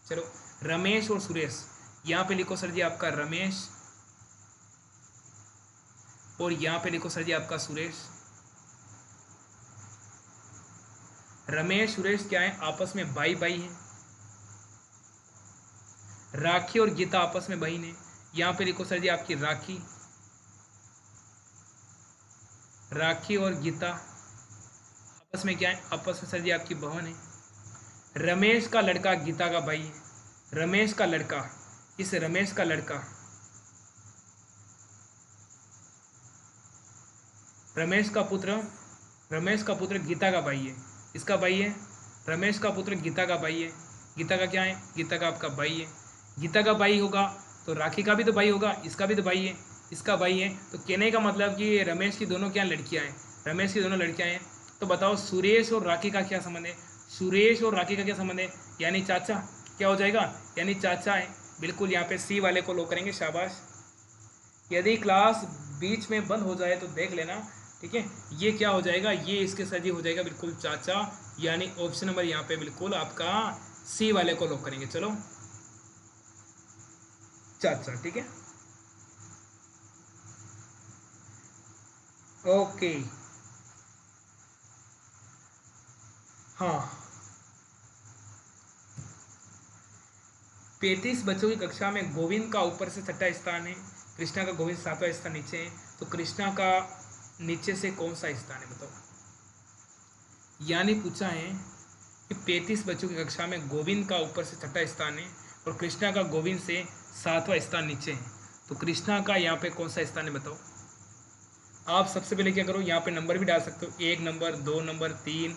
Speaker 1: चलो रमेश और सुरेश, यहाँ पे लिखो सर जी आपका रमेश, और यहाँ पे लिखो सर जी आपका सुरेश। रमेश सुरेश क्या है, आपस में भाई भाई हैं। राखी और गीता आपस में बहन है, यहाँ पे लिखो सर जी आपकी राखी, राखी और गीता आपस में क्या है, आपस में सर जी आपकी बहन है। रमेश का लड़का गीता का भाई है, रमेश का लड़का, इस रमेश का लड़का, रमेश का पुत्र गीता का भाई है, इसका भाई है। रमेश का पुत्र गीता का भाई है, गीता का क्या है, गीता का आपका भाई है। गीता का भाई होगा तो राखी का भी तो भाई होगा, इसका भी तो भाई है, इसका भाई है। तो कहने का मतलब कि रमेश की दोनों क्या लड़कियां हैं, रमेश की दोनों लड़कियां हैं। तो बताओ सुरेश और राखी का क्या संबंध है, सुरेश और राखी का क्या संबंध है, यानी चाचा, क्या हो जाएगा, यानी चाचा है। बिल्कुल यहाँ पे सी वाले को लॉक करेंगे, शाबाश। यदि क्लास बीच में बंद हो जाए तो देख लेना, ठीक है। ये क्या हो जाएगा, ये इसके सर जी हो जाएगा बिल्कुल चाचा, यानी ऑप्शन नंबर यहाँ पे बिल्कुल आपका सी वाले को लॉक करेंगे। चलो चाचा, ठीक है, ओके। हाँ, 35 बच्चों की कक्षा में गोविंद का ऊपर से 6वां स्थान है, कृष्णा का गोविंद 7वां स्थान नीचे है। तो कृष्णा का नीचे से कौन सा स्थान है बताओ। यानी पूछा है कि 35 बच्चों की कक्षा में गोविंद का ऊपर से 6वां स्थान है और कृष्णा का गोविंद से 7वां स्थान नीचे है। तो कृष्णा का यहाँ पे कौन सा स्थान है बताओ। आप सबसे पहले क्या करो, यहाँ पे नंबर भी डाल सकते हो, 1 नंबर, 2 नंबर, 3,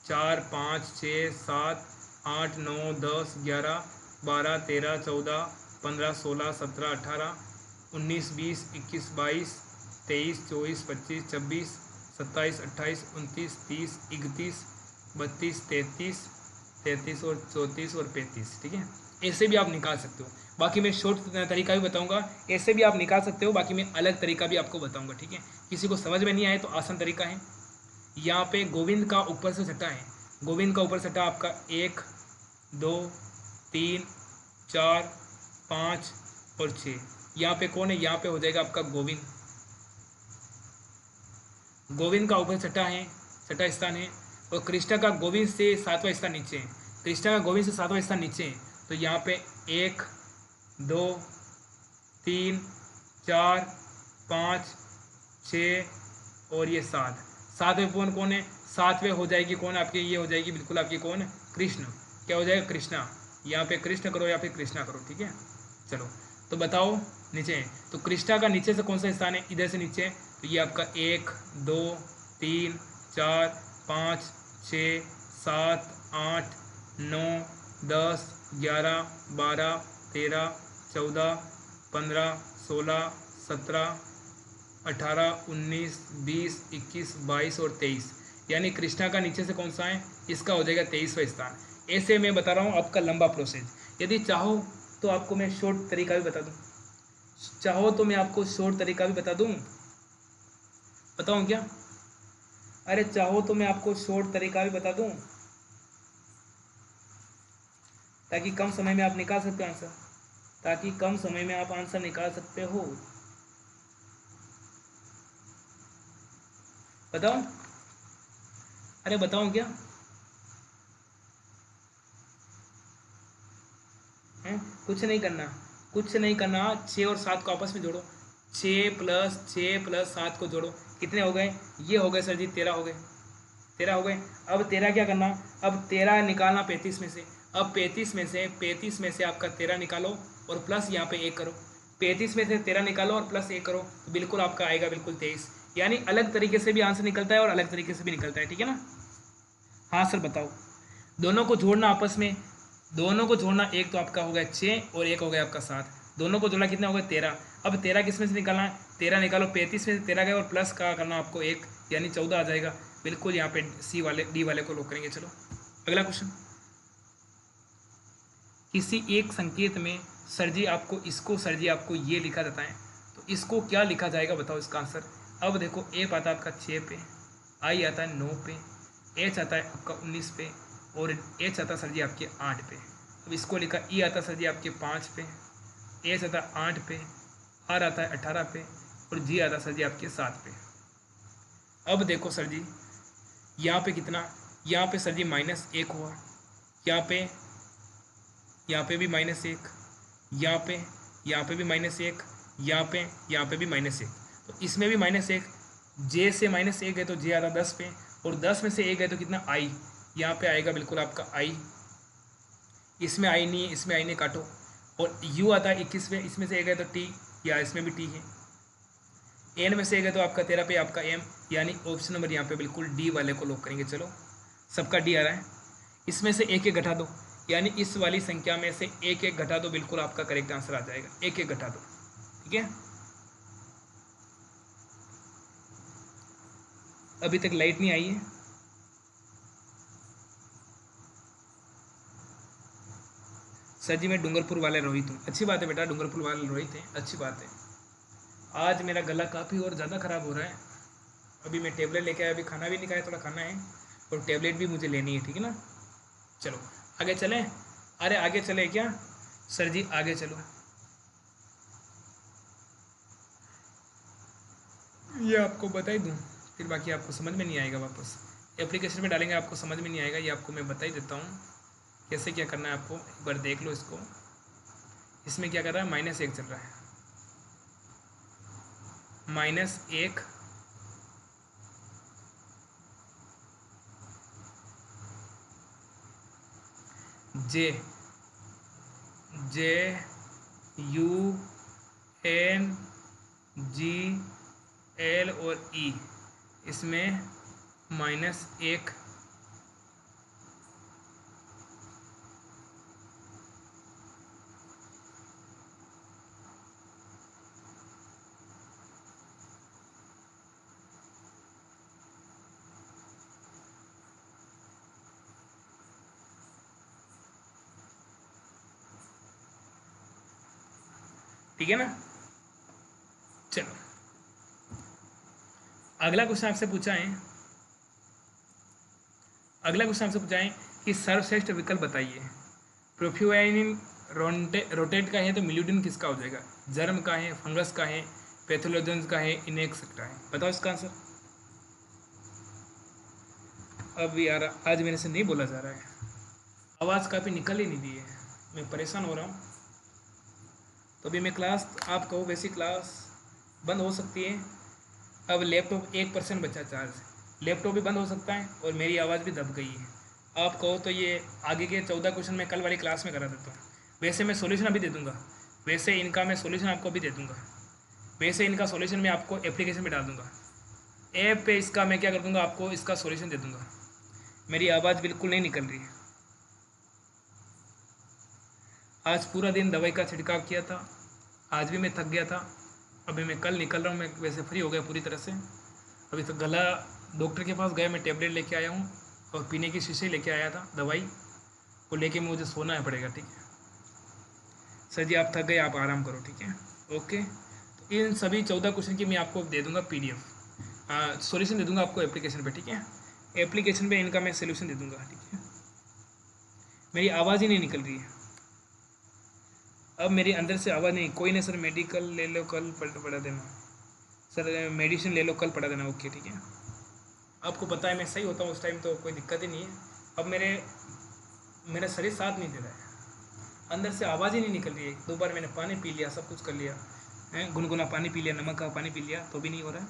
Speaker 1: 4, 5, 6, 7, 8, 9, 10, 11, 12, 13, 14, 15, 16, 17, 18, 19, 20, 21, 22, 23, 24, 25, 26, 27, 28, 29, 30, 31, 32, 33, 33 और 34 और 35, ठीक है। ऐसे भी आप निकाल सकते हो, बाकी मैं शॉर्ट तरीका भी बताऊंगा, ऐसे भी आप निकाल सकते हो, बाकी मैं अलग तरीका भी आपको बताऊंगा, ठीक है। किसी को समझ में नहीं आए तो आसान तरीका है, यहाँ पे गोविंद का ऊपर से 6वां है, गोविंद का ऊपर 6वां आपका 1, 2, 3, 4, 5 और 6। यहाँ पे कौन है, यहाँ पे हो जाएगा आपका गोविंद, गोविंद का ऊपर 6वां है, 6वां स्थान है। और कृष्णा का गोविंद से 7वां स्थान नीचे है, कृष्णा का गोविंद से 7वां स्थान नीचे है। तो यहाँ पे 1, 2, 3, 4, 5, 6 और ये 7, 7वें कौन है, 7वें हो जाएगी कौन आपकी, ये हो जाएगी बिल्कुल आपकी कौन, कृष्ण, क्या हो जाएगा, कृष्णा। यहाँ पे कृष्ण करो या फिर कृष्णा करो, ठीक है। चलो तो बताओ नीचे, तो कृष्णा का नीचे से कौन सा स्थान है, इधर से नीचे, तो ये आपका 1, 2, 3, 4, 5, 6, 7, 8, 9, 10, 11, 12, 13, 14, 15, 16, 17, 18, 19, 20, 21, 22 और 23, यानी कृष्णा का नीचे से कौन सा है, इसका हो जाएगा 23वां स्थान। ऐसे मैं बता रहा हूँ आपका लंबा प्रोसेस, यदि चाहो तो आपको मैं शॉर्ट तरीका भी बता दूँ, चाहो तो मैं आपको शॉर्ट तरीका भी बता दूँ, बताऊँ क्या, अरे चाहो तो मैं आपको शॉर्ट तरीका भी बता दूँ ताकि कम समय में आप निकाल सकते हो आंसर, ताकि कम समय में आप आंसर निकाल सकते हो, बताओ, अरे बताओ क्या है, कुछ नहीं करना, कुछ नहीं करना। 6 और 7 को आपस में जोड़ो, 6 + 6 + 7 को जोड़ो, कितने हो गए, ये हो गए सर जी 13 हो गए, 13 हो गए। अब 13 क्या करना, अब 13 निकालना 35 में से, अब 35 में से आपका 13 निकालो और प्लस यहाँ पे 1 करो, 35 में से 13 निकालो और प्लस 1 करो, तो बिल्कुल आपका आएगा बिल्कुल 23। यानी अलग तरीके से भी आंसर निकलता है और अलग तरीके से भी निकलता है, ठीक है ना। हाँ सर बताओ, दोनों को जोड़ना आपस में, दोनों को जोड़ना, एक तो आपका हो गया 6 और एक हो गया आपका 7, दोनों को जोड़ा कितना हो गया 13। अब 13 किस में से निकालना है, 13 निकालो, 35 में से 13 गए और प्लस का करना आपको 1, यानी 14 आ जाएगा। बिल्कुल यहाँ पे सी वाले डी वाले को लॉक करेंगे। चलो अगला क्वेश्चन, किसी एक संकेत में सर जी आपको इसको, सर जी आपको ये लिखा जाता है, तो इसको क्या लिखा जाएगा बताओ इसका आंसर। अब देखो एफ आता है आपका 6 पे, आई आता है 9 पे, एच आता है आपका 19 पे, और एच आता है सर जी आपके 8 पे। अब इसको लिखा, ई आता है सर जी आपके 5 पे, एच आता है 8 पे, आर आता है 18 पे, और जी आता है सर जी आपके 7 पे। अब देखो सर जी यहाँ पे कितना, यहाँ पे सर जी -1 हुआ, यहाँ पे भी -1, यहाँ पे भी -1, यहाँ पे भी -1, तो इसमें भी -1, जे से -1 है तो जे आता 10 पे, और 10 में से 1 है तो कितना, आई, यहाँ पे आएगा बिल्कुल आपका आई, इसमें आई नहीं है, इसमें आई नहीं, काटो, और यू आता है 21 पे, इसमें से 1 है तो टी, या इसमें भी टी है, एन में से 1 है तो आपका 13 पे आपका एम, यानी ऑप्शन नंबर यहाँ पे बिल्कुल डी वाले को लॉक करेंगे। चलो सबका डी आ रहा है, इसमें से एक घटा दो, यानी इस वाली संख्या में से एक घटा दो, बिल्कुल आपका करेक्ट आंसर आ जाएगा, एक घटा दो, ठीक है। अभी तक लाइट नहीं आई है, सर जी मैं डूंगरपुर वाले रोहित हूँ। अच्छी बात है बेटा, डूंगरपुर वाले रोहित हैं, अच्छी बात है। आज मेरा गला काफ़ी और ज़्यादा ख़राब हो रहा है, अभी मैं टेबलेट लेके आया, अभी खाना भी नहीं खाया, थोड़ा खाना है और टेबलेट भी मुझे लेनी है, ठीक है ना। चलो आगे चलें, अरे आगे चले क्या सर जी, आगे चलो, ये आपको बता ही दूँ, फिर बाकी आपको समझ में नहीं आएगा, वापस एप्लीकेशन में डालेंगे आपको समझ में नहीं आएगा, ये आपको मैं बता ही देता हूँ कैसे क्या करना है आपको, एक बार देख लो इसको। इसमें क्या कर रहा है, -1 चल रहा है, -1, जे यू एन जी एल और ई, इसमें -1, ठीक है ना। चलो अगला क्वेश्चन आपसे पूछा है, कि सर्वश्रेष्ठ विकल्प बताइए। प्रोफ्यूवानिन रोटेट का है तो मिल्यूडिन किसका हो जाएगा, जर्म का है, फंगस का है, पैथोलोजेंस का है, इनेक्स का है, बताओ इसका आंसर। अब यार आज मेरे से नहीं बोला जा रहा है, आवाज़ काफ़ी निकल ही नहीं रही है, मैं परेशान हो रहा हूँ। तो अभी मैं क्लास, आप कहो वैसी क्लास बंद हो सकती है। अब लैपटॉप 1% बचा चार्ज, लैपटॉप भी बंद हो सकता है और मेरी आवाज़ भी दब गई है। आप कहो तो ये आगे के 14 क्वेश्चन मैं कल वाली क्लास में करा देता हूँ, वैसे मैं सॉल्यूशन अभी दे दूँगा, वैसे इनका मैं सॉल्यूशन आपको अभी दे दूँगा, वैसे इनका सॉल्यूशन मैं आपको एप्लीकेशन में डाल दूँगा, ऐप पे इसका मैं क्या कर दूँगा, आपको इसका सॉल्यूशन दे दूँगा। मेरी आवाज़ बिल्कुल नहीं निकल रही है, आज पूरा दिन दवाई का छिड़काव किया था, आज भी मैं थक गया था, अभी मैं कल निकल रहा हूँ, मैं वैसे फ्री हो गया पूरी तरह से। अभी तो गला, डॉक्टर के पास गया, मैं टेबलेट लेके आया हूँ और पीने की शीशी लेके आया था, दवाई वो लेके मुझे सोना पड़ेगा, ठीक है सर जी। आप थक गए, आप आराम करो, ठीक है, ओके। तो इन सभी 14 क्वेश्चन की मैं आपको दे दूँगा PDF, सॉल्यूशन दे दूँगा आपको एप्लीकेशन पे, ठीक है, एप्लीकेशन पे इनका मैं सोल्यूशन दे दूँगा, ठीक है। मेरी आवाज़ ही नहीं निकल रही है, अब मेरे अंदर से आवाज़ नहीं, कोई नहीं सर मेडिकल ले लो कल पढ़ा देना, सर मेडिसिन ले लो कल पढ़ा देना, ओके ठीक है। आपको पता है मैं सही होता हूँ उस टाइम, तो कोई दिक्कत ही नहीं है। अब मेरा शरीर साथ नहीं दे रहा है, अंदर से आवाज़ ही नहीं निकल रही है। 2 बार मैंने पानी पी लिया, सब कुछ कर लिया है, गुनगुना पानी पी लिया, नमक का पानी पी लिया, तो भी नहीं हो रहा है।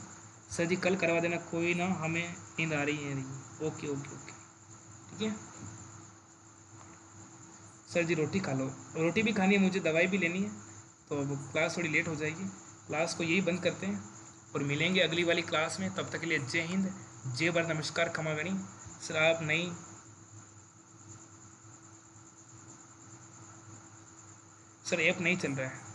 Speaker 1: सर जी कल करवा देना, कोई ना, हमें नींद आ रही है, ओके ओके ओके ठीक है। सर जी रोटी खा लो, रोटी भी खानी है मुझे, दवाई भी लेनी है, तो अब क्लास थोड़ी लेट हो जाएगी, क्लास को यही बंद करते हैं और मिलेंगे अगली वाली क्लास में। तब तक के लिए जय हिंद, जय भारत, नमस्कार, खमा गणी। सर आप नहीं, सर ऐप नहीं चल रहा है।